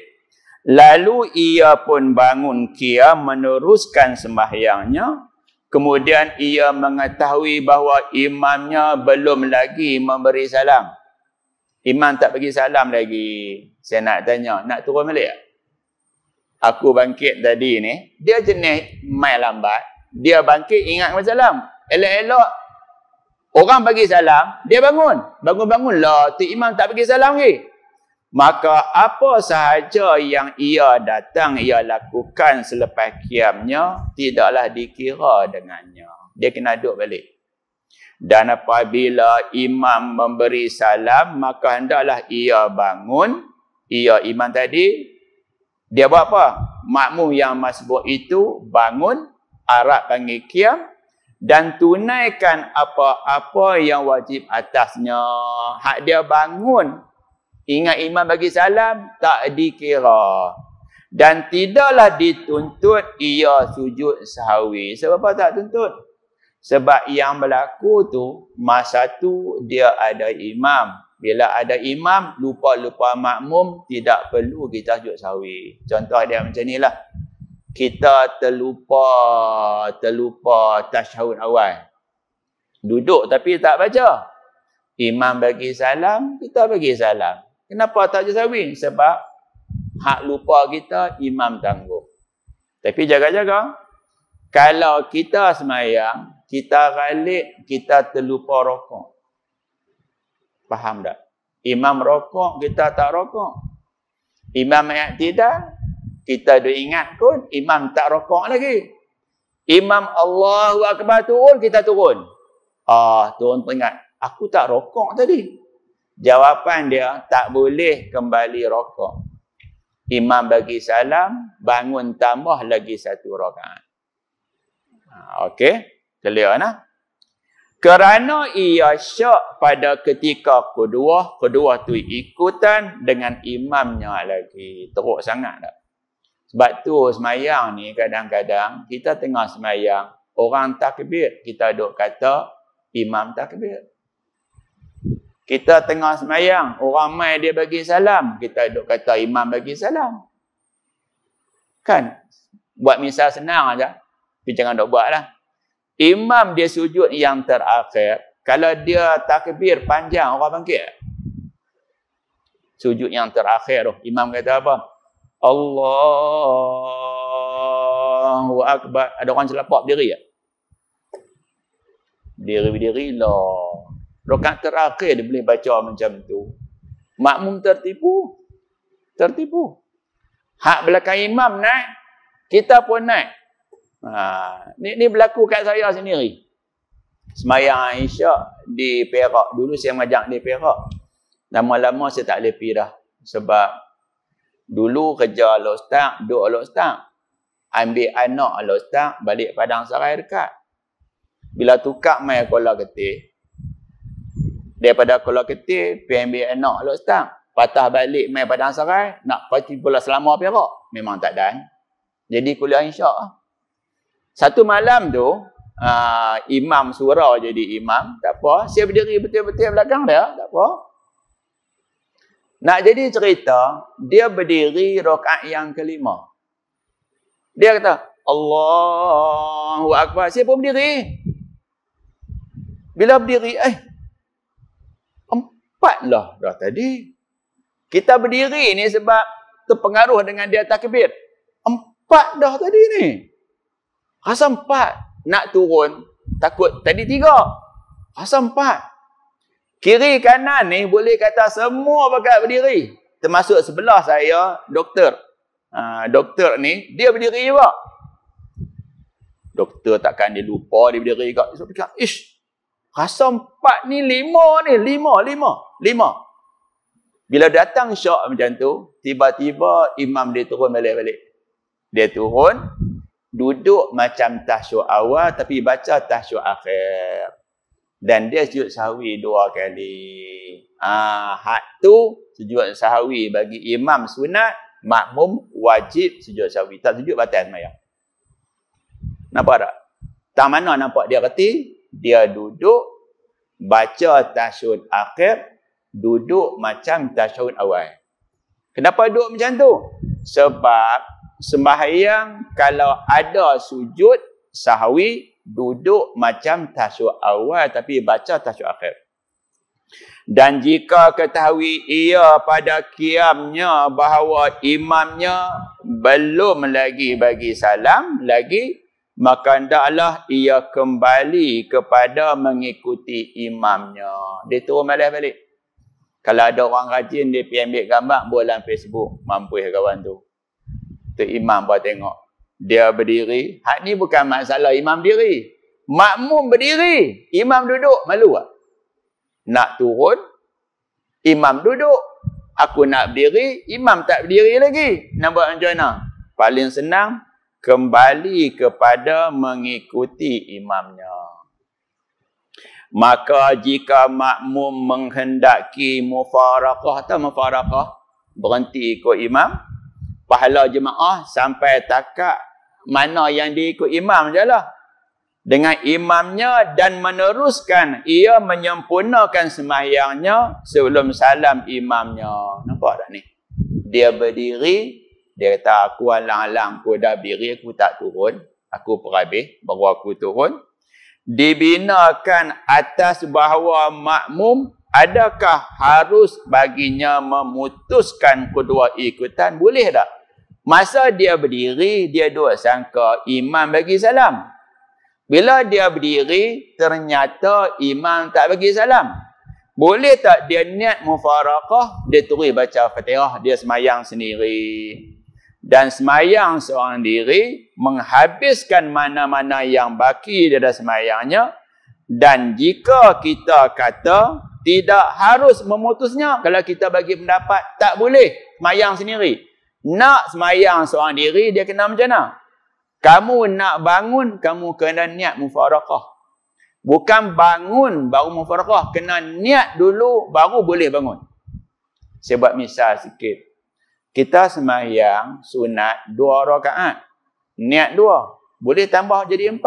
[SPEAKER 1] Lalu ia pun bangun qiyam meneruskan sembahyangnya. Kemudian ia mengetahui bahawa imamnya belum lagi memberi salam. Imam tak bagi salam lagi. Saya nak tanya, nak turun balik tak? Aku bangkit tadi ni, dia jenis main lambat. Dia bangkit ingat salam. Elok-elok orang bagi salam, dia bangun. Bangun-bangun lah, tu imam tak bagi salam lagi. Maka apa sahaja yang ia datang, ia lakukan selepas qiyamnya, tidaklah dikira dengannya. Dia kena duduk balik. Dan apabila imam memberi salam, maka hendaklah ia bangun. Ia imam tadi, dia buat apa? Makmum yang masbuk itu bangun, Arab panggil qiyam, dan tunaikan apa-apa yang wajib atasnya. Hak dia bangun, ingat imam bagi salam, tak dikira. Dan tidaklah dituntut ia sujud sahwi. Sebab apa tak tuntut? Sebab yang berlaku tu, masa tu dia ada imam. Bila ada imam, lupa-lupa makmum, tidak perlu kita sujud sahwi. Contoh dia macam ni lah. Kita terlupa tasyahud awal. Duduk tapi tak baca. Imam bagi salam, kita bagi salam. Kenapa tak sujud sahwi? Sebab hak lupa kita, imam tanggung. Tapi jaga-jaga. Kalau kita semayang, kita ralik, kita terlupa rokok. Faham tak? Imam rokok, kita tak rokok. Imam ayat tidak, kita dah ingat pun, imam tak rokok lagi. Imam Allahu Akbar turun, kita turun. Turun teringat, aku tak rokok tadi. Jawapan dia, tak boleh kembali rokok. Imam bagi salam, bangun tambah lagi 1 rakaat. Okey, clear nah? Kerana ia syak pada ketika kedua tu ikutan dengan imamnya lagi. Teruk sangat tak? Sebab tu semayang ni kadang-kadang kita tengah semayang, orang takbir, kita duk kata imam takbir. Kita tengah semayang, orang mai dia bagi salam, kita duk kata imam bagi salam. Kan? Buat misal senang aja. Tapi jangan duk buat lah. Imam dia sujud yang terakhir, kalau dia takbir panjang, orang bangkit. Sujud yang terakhir tu, imam kata apa? Allahu Akbar. Ada orang celapak berdiri tak? Berdiri lah. Rakaat terakhir dia boleh baca macam tu. Makmum tertipu. Hak belakang imam naik, kita pun naik. Ni berlaku kat saya sendiri. Semayang Isyak di Perak. Dulu saya mengajak di Perak. Lama-lama saya tak boleh pergi dah. Sebab dulu kerja Al-Ustaz, duduk Al-Ustaz. Ambil anak Al-Ustaz, balik Padang Sarai dekat. Bila tukar mai Kuala Ketih, daripada Kuala Ketih, pergi ambil anak Al-Ustaz. Patah balik mai Padang Sarai, nak pergi pula Selama Perak. Memang tak dan. Jadi kuliah Isyak. Satu malam tu, imam surau jadi imam, tak apa. Saya berdiri betul-betul belakang dia, tak apa. Nak jadi cerita, dia berdiri rakaat yang kelima. Dia kata, Allahu Akbar. Saya pun berdiri. Bila berdiri, 4 lah dah tadi. Kita berdiri ni sebab terpengaruh dengan dia takbir. 4 dah tadi ni. Rasa 4. Nak turun, takut tadi 3. Rasa 4. Kiri kanan ni boleh kata semua pakat berdiri. Termasuk sebelah saya, doktor. Doktor ni, dia berdiri juga. Doktor takkan dia lupa dia berdiri juga. Dia fikir, rasa 4 ni 5 ni. 5. Bila datang syak macam tu, tiba-tiba imam dia turun balik-balik. Dia turun, duduk macam tasyuk awal tapi baca tasyuk akhir. Dan dia sujud sahwi 2 kali. Hak tu sujud sahwi bagi imam sunat, makmum wajib sujud sahwi. Tak sujud batal sembahyang. Nampak tak? Tak mana nampak dia reti? Dia duduk baca tasyahud akhir, duduk macam tasyahud awal. Kenapa duduk macam tu? Sebab sembahyang kalau ada sujud sahwi, duduk macam tasyahud awal tapi baca tasyahud akhir. Dan jika ketahui ia pada qiyamnya bahawa imamnya belum lagi bagi salam lagi, maka hendaklah ia kembali kepada mengikuti imamnya. Dia turun balik-balik. Kalau ada orang rajin, dia pergi ambil gambar, bola Facebook. Mampus kawan tu. Tu imam buat tengok. Dia berdiri. Hak ni bukan masalah imam diri. Makmum berdiri. Imam duduk. Malu tak? Nak turun, imam duduk. Aku nak berdiri, imam tak berdiri lagi. Nak buat macam mana? Paling senang, kembali kepada mengikuti imamnya. Maka jika makmum menghendaki mufaraqah atau mufaraqah, berhenti ikut imam, pahala jemaah sampai takat mana yang diikut imam je lah. Dengan imamnya dan meneruskan ia menyempurnakan sembahyangnya sebelum salam imamnya. Nampak tak ni? Dia berdiri, dia kata aku alang-alang aku dah berdiri, aku tak turun. Aku perhabis, baru aku turun. Dibinakan atas bahawa makmum adakah harus baginya memutuskan kedua ikutan? Boleh tak? Masa dia berdiri, dia duk sangka imam bagi salam. Bila dia berdiri, ternyata imam tak bagi salam. Boleh tak dia niat mufaraqah, dia terus baca Fatihah, dia semayang sendiri. Dan semayang seorang diri menghabiskan mana-mana yang baki dari semayangnya. Dan jika kita kata tidak harus memutusnya, kalau kita bagi pendapat tak boleh semayang sendiri. Nak semayang seorang diri, dia kena macam mana? Kamu nak bangun, kamu kena niat mufarakah. Bukan bangun baru mufarakah. Kena niat dulu baru boleh bangun. Saya buat misal sikit. Kita semayang sunat 2 rakaat. Niat 2. Boleh tambah jadi 4.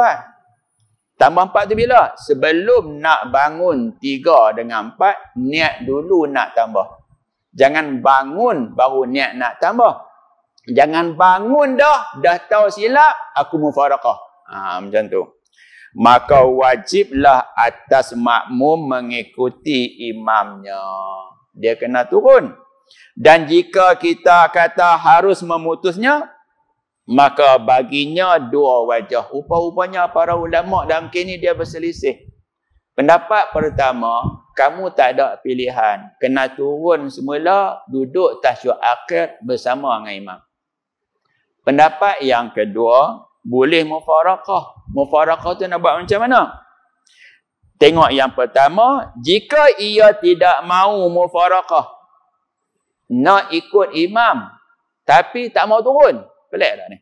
[SPEAKER 1] Tambah 4 tu bila? Sebelum nak bangun 3 dengan 4, niat dulu nak tambah. Jangan bangun baru niat nak tambah. Jangan bangun dah tahu silap, aku mufarakah. Macam tu. Maka wajiblah atas makmum mengikuti imamnya. Dia kena turun. Dan jika kita kata harus memutusnya, maka baginya 2 wajah. Rupa-rupanya para ulama' dalam kes ni dia berselisih. Pendapat pertama, kamu tak ada pilihan. Kena turun semula, duduk tasyahud akhir bersama dengan imam. Pendapat yang kedua, boleh mufarakah. Mufarakah tu nak buat macam mana? Tengok yang pertama, jika ia tidak mahu mufarakah, nak ikut imam, tapi tak mau turun. Pelik tak ni?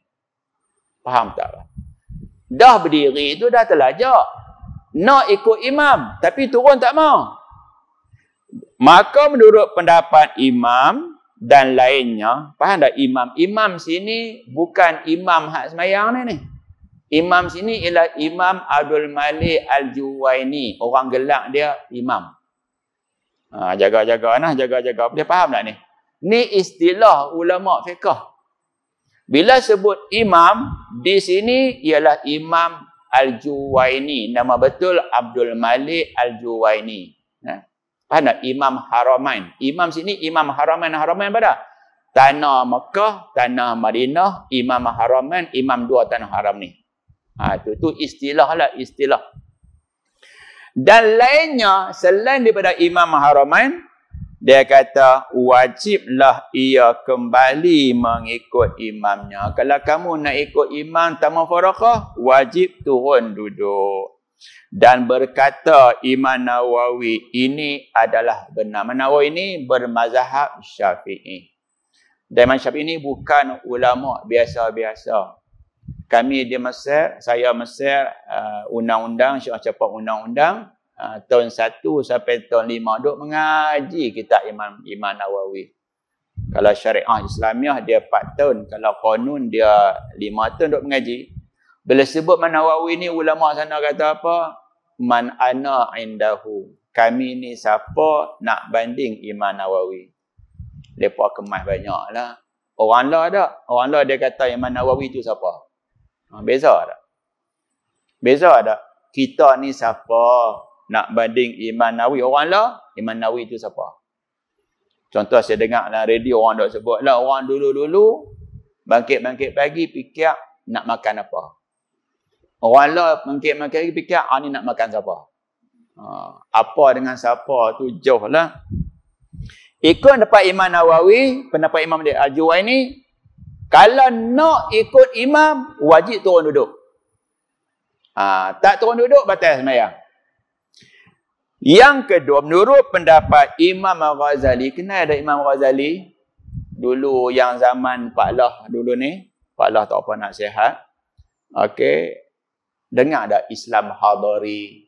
[SPEAKER 1] Faham tak? Dah berdiri tu dah terlajak. Nak ikut imam, tapi turun tak mau. Maka menurut pendapat imam dan lainnya, faham tak imam? Imam sini bukan imam hak semayang ni. Imam sini ialah Imam Abdul Malik Al-Juwaini. Orang gelak dia imam. Jaga-jaga nah, jaga-jaga. Dia faham tak ni? Ni istilah ulama' fiqh. Bila sebut imam, di sini ialah Imam Al-Juwaini. Nama betul Abdul Malik Al-Juwaini. Faham tak? Imam Haramain. Imam sini Imam Haramain. Haramain pada? Tanah Mekah, Tanah Madinah, Imam Haramain, Imam 2 tanah haram ni. Tu istilah lah, istilah. Dan lainnya, selain daripada Imam Haramain, dia kata, wajiblah ia kembali mengikut imamnya. Kalau kamu nak ikut imam tak mufarakah, wajib turun duduk. Dan berkata Imam Nawawi, ini adalah benar. Imam Nawawi ini bermazhab Syafi'i. Dan Imam Syafi'i ini bukan ulama' biasa-biasa. Kami di Mesir, saya Mesir, undang-undang, Syekh cepat undang-undang, tahun 1 sampai tahun 5 duk mengaji kitab Imam Nawawi. Kalau syariah Islamiah dia 4 tahun, kalau qanun dia 5 tahun duk mengaji. Bila sebut Imam Nawawi ni, ulama sana kata apa? Man ana indahu. Kami ni siapa nak banding Imam Nawawi? Depa kemas banyaklah. Orang lah tak? Orang lah dia kata Imam Nawawi tu siapa? Beza tak? Beza tak? Kita ni siapa nak banding Imam Nawawi? Orang lah, Imam Nawawi tu siapa? Contoh saya dengar dalam radio orang dok sebut lah, orang dulu-dulu bangkit-bangkit pagi fikir nak makan apa. Orang lah bangkit-bangkit pagi fikir ni nak makan siapa. Apa dengan siapa tu jauh lah. Ikut pendapat Imam Nawawi, pendapat Imam Al-Juwaini, kalau nak ikut imam, wajib turun duduk. Tak turun duduk, batal sembahyang. Yang kedua, menurut pendapat Imam Al-Ghazali, kenal ada Imam Al-Ghazali? Dulu yang zaman Pak Lah dulu ni, Pak Lah tak apa nak sihat. Okey. Dengar ada Islam Hadari,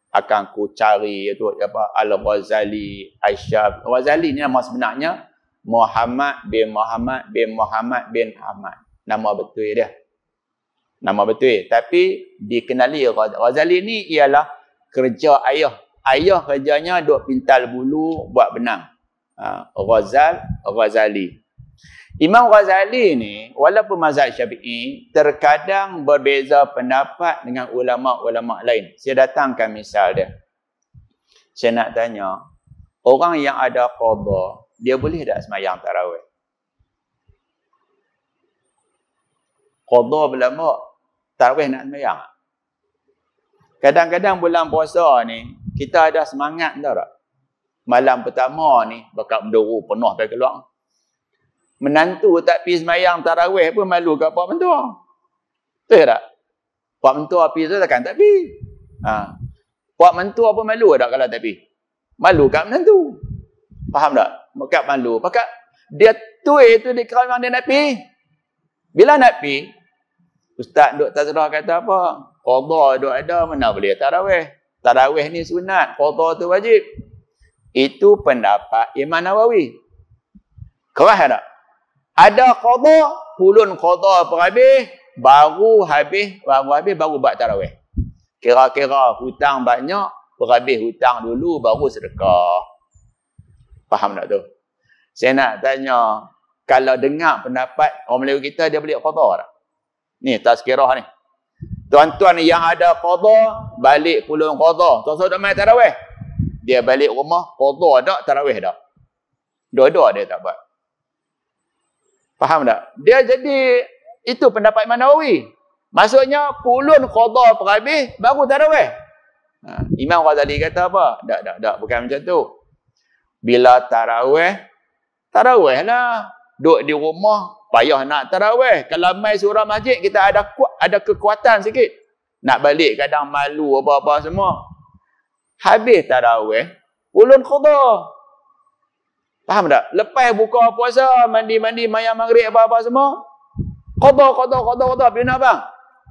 [SPEAKER 1] akan ku cari itu apa Al-Ghazali, Aisyah. Ghazali ni nama sebenarnya Muhammad bin Muhammad bin Muhammad bin Ahmad. Nama betul dia. Nama betul. Tapi dikenali Ghazali ni ialah kerja ayah. Ayah kerjanya duk pintal bulu buat benang. Ghazali. Imam Ghazali ni walaupun mazhab Syafi'i terkadang berbeza pendapat dengan ulama-ulama lain. Saya datangkan misal dia. Saya nak tanya, orang yang ada qada, dia boleh tak sembahyang tarawih? Qada berlama, tarawih nak sembahyang? Kadang-kadang bulan puasa ni, kita ada semangat tak? Malam pertama ni, bakat berduru penuh sampai keluar. Menantu tak pergi semayang tarawih pun malu kat pak mentua. Betul tak? Pak mentua pergi tu takkan tak pergi. Pak mentua pun malu tak kalau tak pergi? Malu kat menantu. Faham tak? Kat malu. Pakat dia tuai tu dia kira memang dia nak pergi. Bila nak pergi, Ustaz duk tazrah kata apa? Qadha duk ada, mana boleh tarawih. Tarawih ni sunat, qadha tu wajib. Itu pendapat Imam Nawawi. Keras tak? Ada qadha, pulun qadha perhabis, baru habis baru buat tarawih. Kira-kira hutang banyak, perhabis hutang dulu baru sedekah. Faham tak tu? Saya nak tanya, kalau dengar pendapat orang Melayu kita, dia boleh qadha tak? Ni tazkirah ni. Tuan-tuan yang ada qadha, balik pulun qadha. Tuan-tuan dah main tarawih. Dia balik rumah, qadha tak, tarawih tak. Dua-dua dia tak buat. Faham tak? Dia jadi, itu pendapat Imam Nawawi. Maksudnya, pulun qadha perhabis, baru tarawih. Imam Ghazali kata apa? Tak, bukan macam tu. Bila tarawih lah. Duduk di rumah, payah nak tarawih. Kalau mai surah masjid, kita ada kekuatan sikit. Nak balik kadang malu apa-apa semua. Habis tarawih, pulun qadha. Faham tak? Lepas buka puasa, mandi-mandi, mayang maghrib apa-apa semua. Qadha. Bila nak bang?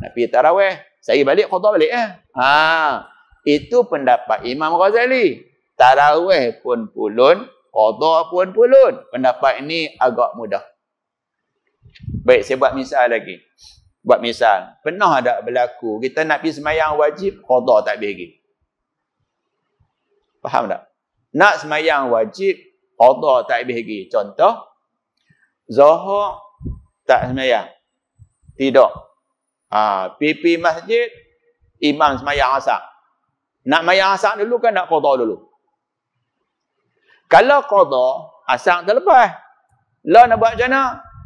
[SPEAKER 1] Nak pergi tarawih. Saya balik, qadha balik. Itu pendapat Imam Ghazali. Tarawih pun pulun, qadha pun pulun. Pendapat ini agak mudah. Baik, saya buat misal lagi. Pernah ada berlaku, kita nak pergi semayang wajib, qadha tak habis lagi. Faham tak? Nak semayang wajib, qadha tak habis lagi. Contoh, Zuhur tak semayang. Tidak. Pipi masjid, imam semayang asar. Nak semayang asar dulu kan nak qadha dulu? Kalau qadha, asar terlepas. Lah nak buat macam mana?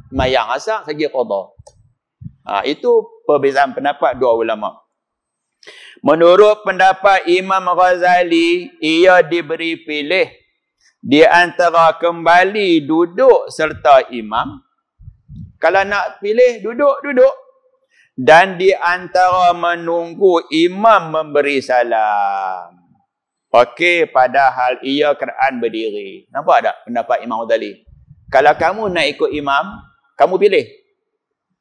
[SPEAKER 1] Semayang asar saja qadha. Itu perbezaan pendapat dua ulama. Menurut pendapat Imam Ghazali, ia diberi pilih di antara kembali duduk serta imam. Kalau nak pilih duduk. Dan di antara menunggu imam memberi salam. Okey, padahal ia Quran berdiri. Nampak tak pendapat Imam Ghazali? Kalau kamu nak ikut imam, kamu pilih.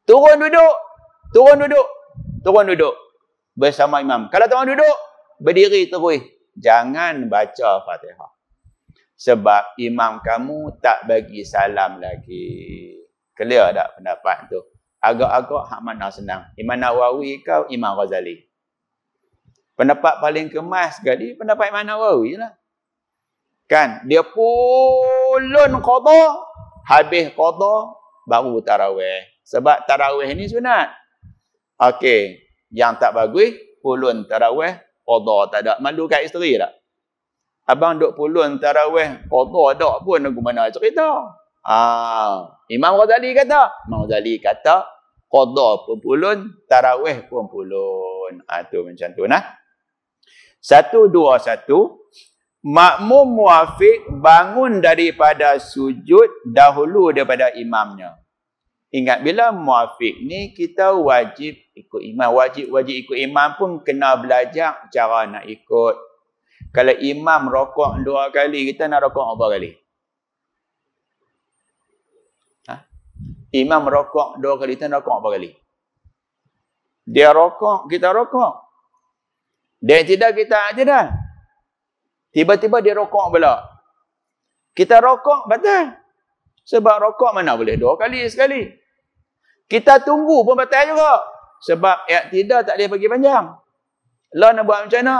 [SPEAKER 1] Turun duduk. Bersama imam. Kalau tuan duduk, berdiri terus. Jangan baca Fatihah. Sebab imam kamu tak bagi salam lagi. Clear tak pendapat tu? Agak-agak hak mana senang? Imam Nawawi kau Imam Ghazali? Pendapat paling kemas sekali pendapat Imam Nawawi lah. Kan? Dia pulun qadha, habis qadha, baru tarawih. Sebab tarawih ni sunat. Okey. Yang tak bagus, pulun tarawih, qadha tak ada. Malu kat isteri tak? Abang duk pulun tarawih, qadha tak pun aku mana cerita. Imam Ghazali kata, qadha pun pulun, tarawih pun pulun. Tu macam tu nah. 1, 2, 1. Makmum muafiq bangun daripada sujud dahulu daripada imamnya. Ingat, bila muafiq ni kita wajib ikut imam. Wajib ikut imam pun kena belajar cara nak ikut. Kalau imam rokok 2 kali, kita nak rokok berapa kali? Imam rokok 2 kali, kita nak rokok berapa kali? Dia rokok, kita rokok. Dia tidak, kita tidak. Tiba-tiba dia rokok pula. Kita rokok, batal. Sebab rokok mana boleh 2 kali sekali. Kita tunggu pun batal juga. Sebab tidak tak boleh bagi panjang. Lah nak buat macam mana?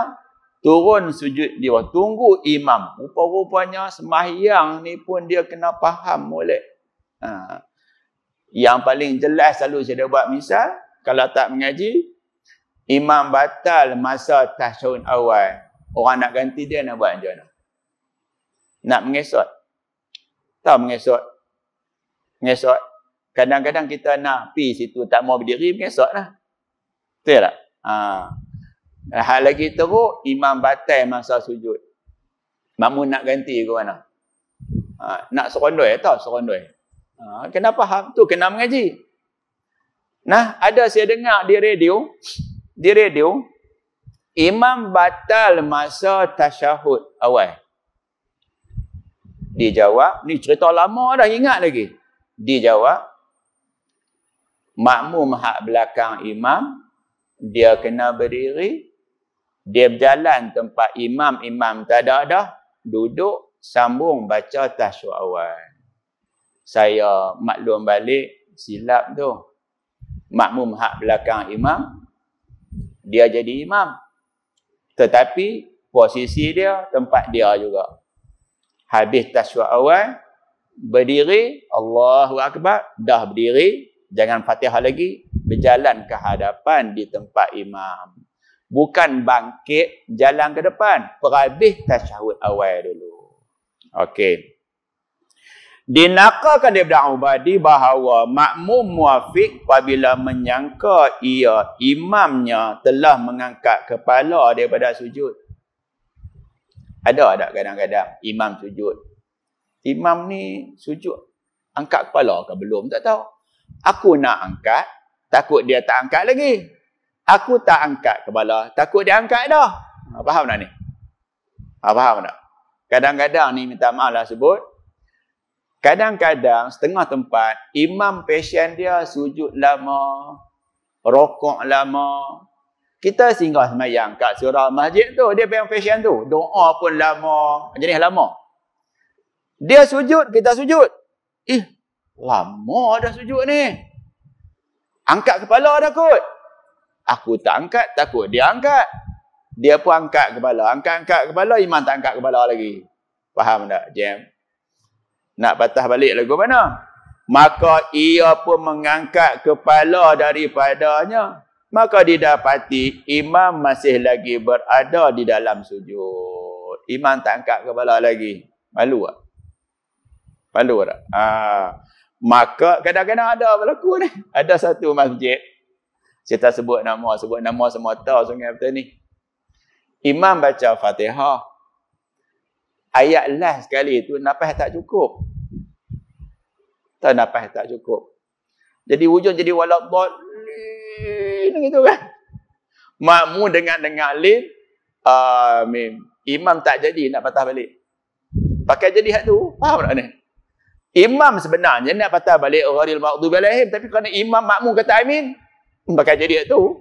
[SPEAKER 1] Turun sujud dia. Tunggu imam. Rupa-rupanya sembahyang ni pun dia kena faham molek. Yang paling jelas selalu saya dah buat misal. Kalau tak mengaji, imam batal masa tasyahud awal. Orang nak ganti dia nak buat macam mana? Nak mengesot. Tahu mengesot? Mengesot. Kadang-kadang kita nak pergi situ tak mau berdiri, mengesot lah. Betul tak? Hal lagi teruk, imam batal masa sujud. Makmum nak ganti ke mana? Nak serondoi, tahu serondoi? Kena faham tu, kena mengaji. Nah, ada saya dengar di radio, imam batal masa tasyahud awal. Dijawab, ni cerita lama dah, ingat lagi. Dijawab, makmum hak belakang imam, dia kena berdiri, dia berjalan tempat imam tak ada dah, duduk, sambung baca tasyahud awal. Saya maklum balik, silap tu. Makmum hak belakang imam, dia jadi imam. Tetapi posisi dia, tempat dia juga. Habis tasyahud awal, berdiri, Allahu Akbar, dah berdiri, jangan Fatihah lagi, berjalan ke hadapan di tempat imam. Bukan bangkit, jalan ke depan. Perhabis tasyahud awal dulu. Okey. Dinakalkan daripada Ubadi bahawa makmum muafiq apabila menyangka ia imamnya telah mengangkat kepala daripada sujud. Ada tak kadang-kadang imam sujud? Imam ni sujud, angkat kepala ke belum? Tak tahu. Aku nak angkat, takut dia tak angkat lagi. Aku tak angkat kepala, takut dia angkat dah. Faham tak ni? Faham tak? Kadang-kadang ni, minta maaf lah sebut, kadang-kadang setengah tempat, imam pasien dia sujud lama, rokok lama. Kita singgah semayang kat surau masjid tu, dia yang pasien tu. Doa pun lama, jenis lama. Dia sujud, kita sujud. Lama dah sujud ni. Angkat kepala dah kot. Aku tak angkat, takut dia angkat. Dia pun angkat kepala. Angkat kepala, imam tak angkat kepala lagi. Faham tak, Jam? Nak patah balik lagu mana? Maka ia pun mengangkat kepala daripadanya. Maka didapati imam masih lagi berada di dalam sujud. Imam tak angkat kepala lagi. Malu tak? Malu tak? Maka kadang-kadang ada berlaku ni. Ada satu masjid. Saya tak sebut nama semua tahu sungai betul ni. Imam baca Fatihah. Ayat last sekali tu nafas tak cukup. Nafas tak cukup. Jadi hujung jadi walad-dallin gitu kan. Makmum dengar lin, amin. Imam tak jadi nak patah balik. Pakai jadi hak tu. Faham tak ni? Imam sebenarnya nak patah balik ghairil maghdubi alaihim, tapi kerana imam makmum kata amin, pakai jadi hak tu.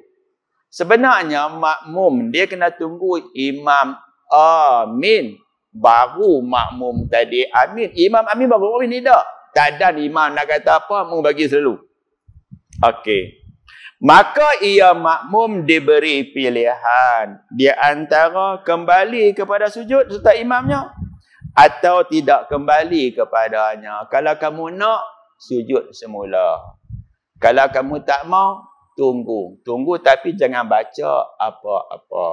[SPEAKER 1] Sebenarnya makmum dia kena tunggu imam amin baru makmum tadi amin. Imam amin baru amin tidak. Tak ada imam nak kata apa, makmum bagi selalu. Okey. Maka ia makmum diberi pilihan di antara kembali kepada sujud serta imamnya atau tidak kembali kepadanya. Kalau kamu nak, sujud semula. Kalau kamu tak mau, tunggu. Tunggu tapi jangan baca apa-apa.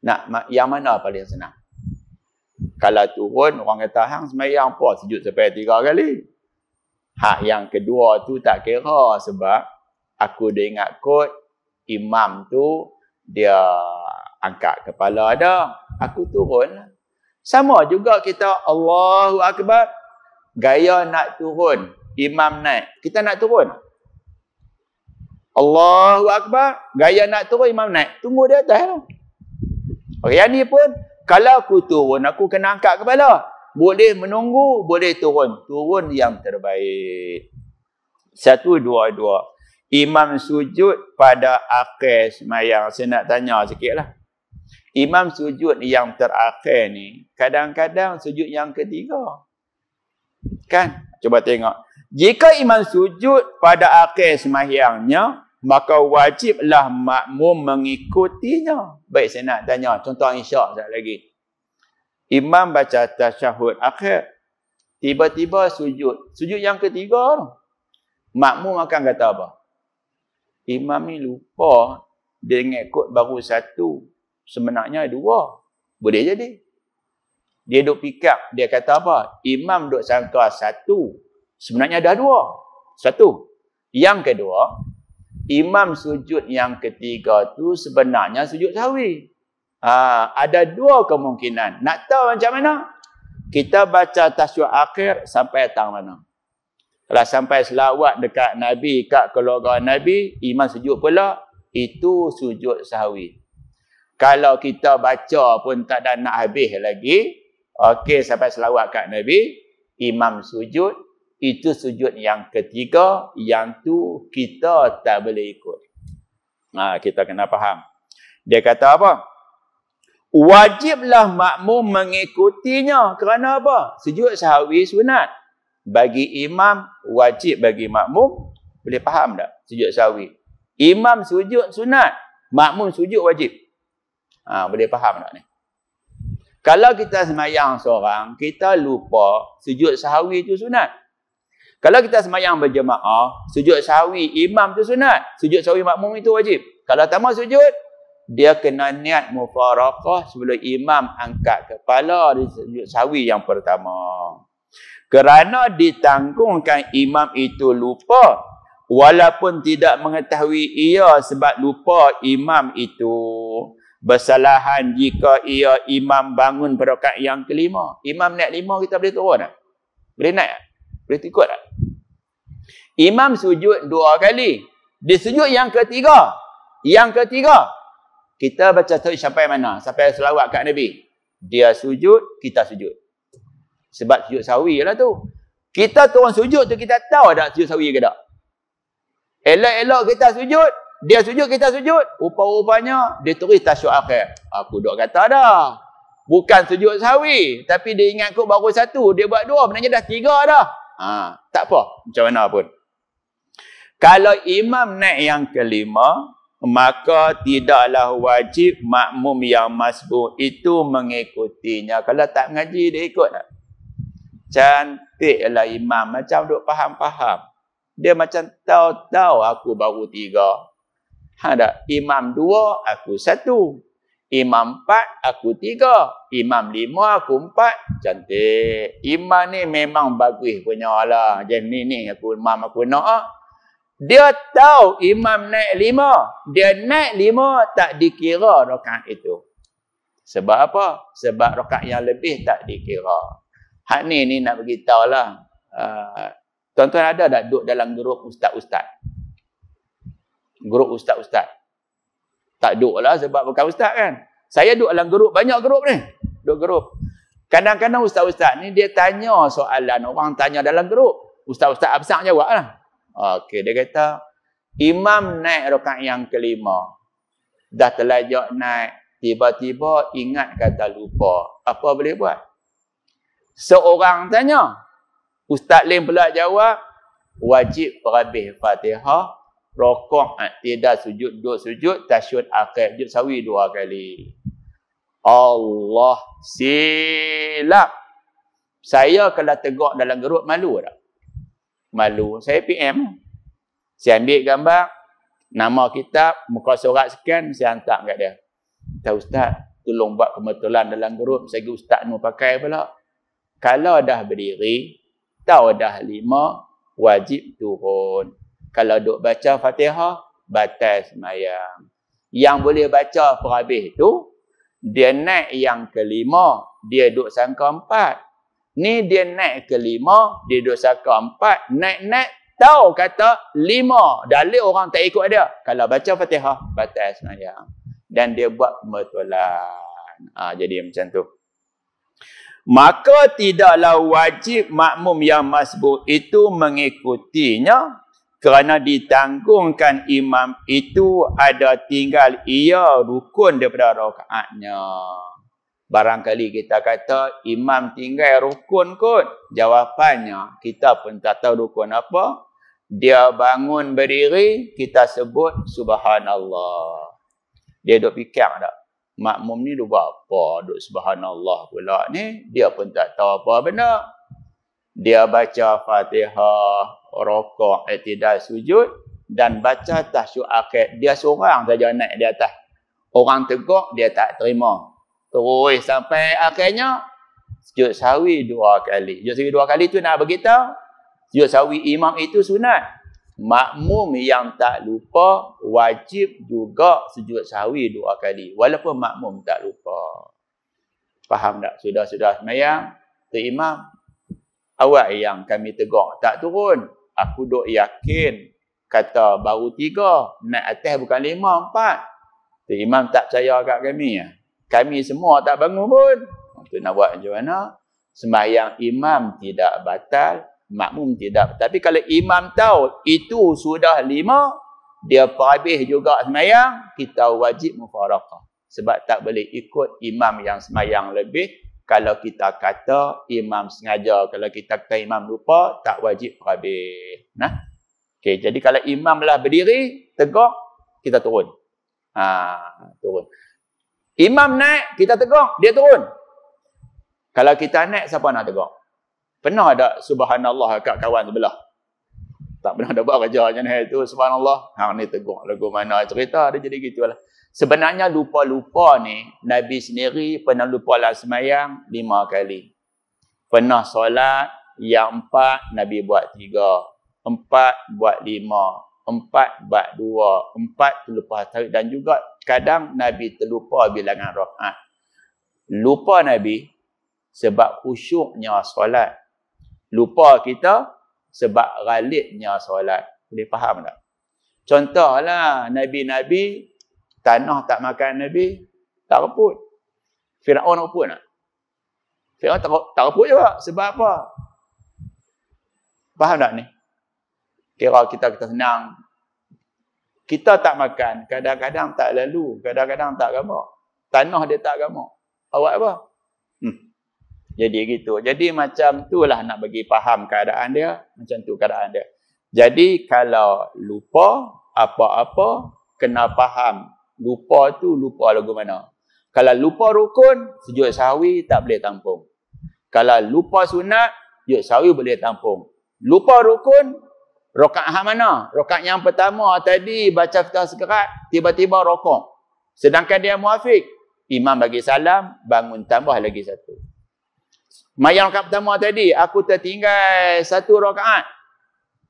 [SPEAKER 1] Nak yang mana paling senang? Kalau turun, orang kata, hang semayang apa? Sujud sampai 3 kali. Hak yang kedua tu tak kira sebab aku dah ingat kot imam tu dia angkat kepala dah. Aku turun. Sama juga kita Allahu Akbar. Gaya nak turun. Imam naik. Kita nak turun. Allahu Akbar. Gaya nak turun, imam naik. Tunggu di atas lah. Okay, yang ni pun kalau aku turun, aku kena angkat kepala. Boleh menunggu, boleh turun. Turun yang terbaik. 1, 2, 2. Imam sujud pada akhir semayang. Saya nak tanya sikit lah. Imam sujud yang terakhir ni, kadang-kadang sujud yang ketiga. Kan? Coba tengok. Jika imam sujud pada akhir semayangnya, maka wajiblah makmum mengikutinya. Baik, saya nak tanya. Contoh Isyak sekejap lagi. Imam baca tasyahud akhir. Tiba-tiba sujud. Sujud yang ketiga tu. Makmum akan kata apa? Imam ni lupa. Dia ngikut baru 1. Sebenarnya 2. Boleh jadi. Dia duk pick up. Dia kata apa? Imam duk sangka 1. Sebenarnya dah 2. 1. Yang kedua, imam sujud yang ketiga tu sebenarnya sujud sahwi. Ada 2 kemungkinan. Nak tahu macam mana? Kita baca tasyahud akhir sampai tang mana? Kalau sampai selawat dekat Nabi, kat keluarga Nabi, imam sujud pula, itu sujud sahwi. Kalau kita baca pun tak ada nak habis lagi, okey sampai selawat kat Nabi, imam sujud, itu sujud yang ketiga, yang tu kita tak boleh ikut. Kita kena faham. Dia kata apa? Wajiblah makmum mengikutinya. Kerana apa? Sujud sahwi sunat. Bagi imam, wajib bagi makmum. Boleh faham tak? Sujud sahwi. Imam sujud sunat. Makmum sujud wajib. Boleh faham tak ni? Kalau kita semayang seorang, kita lupa sujud sahwi itu sunat. Kalau kita semayang berjemaah, sujud sahwi imam itu sunat. Sujud sahwi makmum itu wajib. Kalau tak mau sujud, dia kena niat mufaraqah sebelum imam angkat kepala di sujud sahwi yang pertama. Kerana ditanggungkan imam itu lupa, walaupun tidak mengetahui ia sebab lupa imam itu, bersalahan jika ia imam bangun pada rakaat yang kelima. Imam naik 5, kita boleh turun tak? Boleh naik tak? Boleh ikut tak? Imam sujud 2 kali. Di sujud yang ketiga. Kita baca tauhid sampai mana? Sampai selawat kat Nabi. Dia sujud, kita sujud. Sebab sujud sahwi lah tu. Kita turun sujud tu, kita tahu tak sujud sahwi ke tak? Elok-elok kita sujud, dia sujud, kita sujud. Rupa-rupanya, dia tulis tasyuk akhir. Aku duk kata dah. Bukan sujud sahwi. Tapi dia ingat kot baru 1. Dia buat 2. Benarnya dah 3 dah. Tak apa. Macam mana pun. Kalau imam naik yang kelima, maka tidaklah wajib makmum yang masbuk itu mengikutinya. Kalau tak mengaji, dia ikut tak? Cantiklah imam. Macam duk faham-faham. Dia macam tahu-tahu aku baru 3. Tak? Imam 2, aku 1. Imam 4, aku 3. Imam 5, aku 4. Cantik. Imam ni memang bagus punya lah. Jadi ni aku imam aku nak. Dia tahu imam naik 5. Dia naik 5 tak dikira rakaat itu. Sebab apa? Sebab rakaat yang lebih tak dikira. Hak ni nak beritahu lah. Tuan-tuan ada tak duduk dalam grup ustaz-ustaz? Grup ustaz-ustaz. Tak duduk lah sebab bukan ustaz kan. Saya duduk dalam grup, banyak grup ni. Duduk grup. Kadang-kadang ustaz-ustaz ni dia tanya soalan. Orang tanya dalam grup. Ustaz-ustaz absang jawab lah. Okey, dia kata, imam naik rakaat yang kelima. Dah terlajak naik. Tiba-tiba ingat kata lupa. Apa boleh buat? Seorang tanya. Ustaz lain pula jawab, wajib berhabis Fatihah, rokok tidak sujud, duduk sujud, tasyud akhir, sujud sahwi 2 kali. Allah, silap. Saya kalau tegak dalam grup malu tak? Malu. Saya PM. Saya ambil gambar, nama kitab, muka surat sekian, saya hantar kat dia. Kata Ustaz, tolong buat kebetulan dalam grup, saya Ustaz ni pakai pula. Kalau dah berdiri, tahu dah 5, wajib turun. Kalau duk baca Fatihah, batal sembahyang. Yang boleh baca perhabis tu, dia naik yang kelima, dia duk sangka 4. Ni dia naik kelima, dia duk sangka 4, naik-naik, tahu kata 5. Dalil orang tak ikut dia. Kalau baca Fatihah, batal sembahyang. Dan dia buat kebetulan. Jadi macam tu. Maka tidaklah wajib makmum yang masbuk itu mengikutinya kerana ditanggungkan imam itu ada tinggal ia rukun daripada rakaatnya. Barangkali kita kata imam tinggal rukun kot. Jawapannya kita pun tak tahu rukun apa. Dia bangun berdiri, kita sebut subhanallah. Dia duk fikir tak? Makmum ni duk buat apa? Duk subhanallah pula ni. Dia pun tak tahu apa benda. Dia baca Fatihah, rokok, i'tidal sujud dan baca tasyuk akhir. Dia seorang saja naik di atas. Orang tegak dia tak terima. Terus sampai akhirnya sujud sahwi 2 kali. Sujud sahwi 2 kali tu nak beritahu sujud sahwi imam itu sunat. Makmum yang tak lupa wajib juga sujud sahwi 2 kali. Walaupun makmum tak lupa. Faham tak? Sudah-sudah semayang, tu imam. Awak yang kami tegak tak turun. Aku duk yakin kata baru 3, naik atas bukan 5, 4. Tu imam tak percaya kat kami. Kami semua tak bangun pun. Tu nak buat macam mana? Sembahyang imam tidak batal, makmum tidak. Tapi kalau imam tahu itu sudah 5, dia perhabis juga sembahyang, kita wajib mufaraqah. Sebab tak boleh ikut imam yang sembahyang lebih. Kalau kita kata imam sengaja, kalau kita kata imam lupa, tak wajib perhabis. Nah. Okey, jadi kalau imam lah berdiri, tegak, kita turun. Turun. Imam naik, kita tegak, dia turun. Kalau kita naik, siapa nak tegak? Pernah ada subhanallah kat kawan sebelah? Tak pernah ada buat kerja macam ni. Itu subhanallah. Hang ni tegak lagu mana cerita, dia jadi gitulah. Sebenarnya lupa-lupa ni, Nabi sendiri pernah lupa lah sembahyang 5 kali. Pernah solat yang 4, Nabi buat 3. 4 buat 5, 4 buat 2, 4 terlupa tarik, dan juga kadang Nabi terlupa bilangan rakaat. Lupa Nabi sebab khusyuknya solat. Lupa kita sebab ghalibnya solat. Boleh faham tak? Contohlah Nabi-Nabi tanah tak makan Nabi, tak reput. Firaun reput tak? Firaun tak reput juga. Sebab apa? Faham tak ni? Kira kita senang. Kita tak makan, kadang-kadang tak lalu, kadang-kadang tak gamak. Tanah dia tak gamak. Awak apa? Jadi gitu. Jadi macam itulah nak bagi faham keadaan dia. Macam tu keadaan dia. Jadi kalau lupa apa-apa, kena faham. Lupa tu lupa lagu mana. Kalau lupa rukun, sujud sahwi tak boleh tampung. Kalau lupa sunat, sujud sahwi boleh tampung. Lupa rukun, rakaat mana? Rakaat yang pertama tadi baca Fatihah sekerat, tiba-tiba rokok. Sedangkan dia muafiq. Imam bagi salam, bangun tambah lagi 1. Mayang rakaat pertama tadi, aku tertinggal 1 rakaat.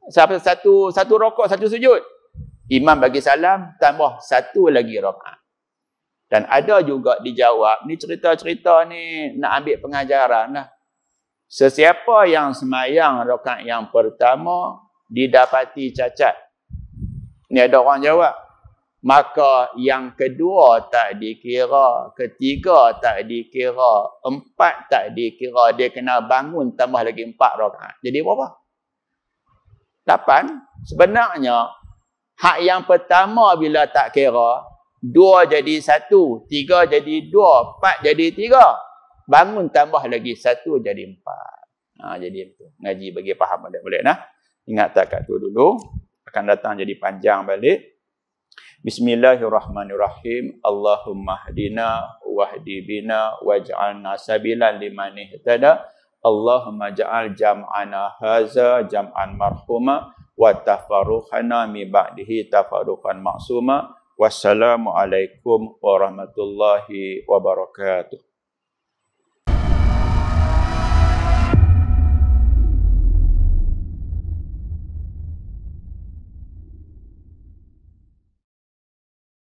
[SPEAKER 1] Satu rokok, 1 sujud. Imam bagi salam, tambah 1 lagi rakaat. Dan ada juga dijawab, ni cerita-cerita ni nak ambil pengajaran lah. Sesiapa yang semayang rakaat yang pertama, didapati cacat. Ni ada orang jawab. Maka yang kedua tak dikira, ketiga tak dikira, 4 tak dikira. Dia kena bangun tambah lagi 4 rakaat. Jadi berapa? 8. Sebenarnya, hak yang pertama bila tak kira, 2 jadi 1, 3 jadi 2, 4 jadi 3. Bangun tambah lagi 1 jadi 4. Jadi itu. Ngaji bagi faham boleh nah. Ingat tak kat tu dulu. Akan datang jadi panjang balik. Bismillahirrahmanirrahim. Allahumma hdina wahdi bina waj'alna sabilan liman ihtada. Allahumma ja'al jam'ana haza jam'an marhuma wa tafarruqana mi ba'dihi tafarruqan ma'suma. Wassalamualaikum warahmatullahi wabarakatuh.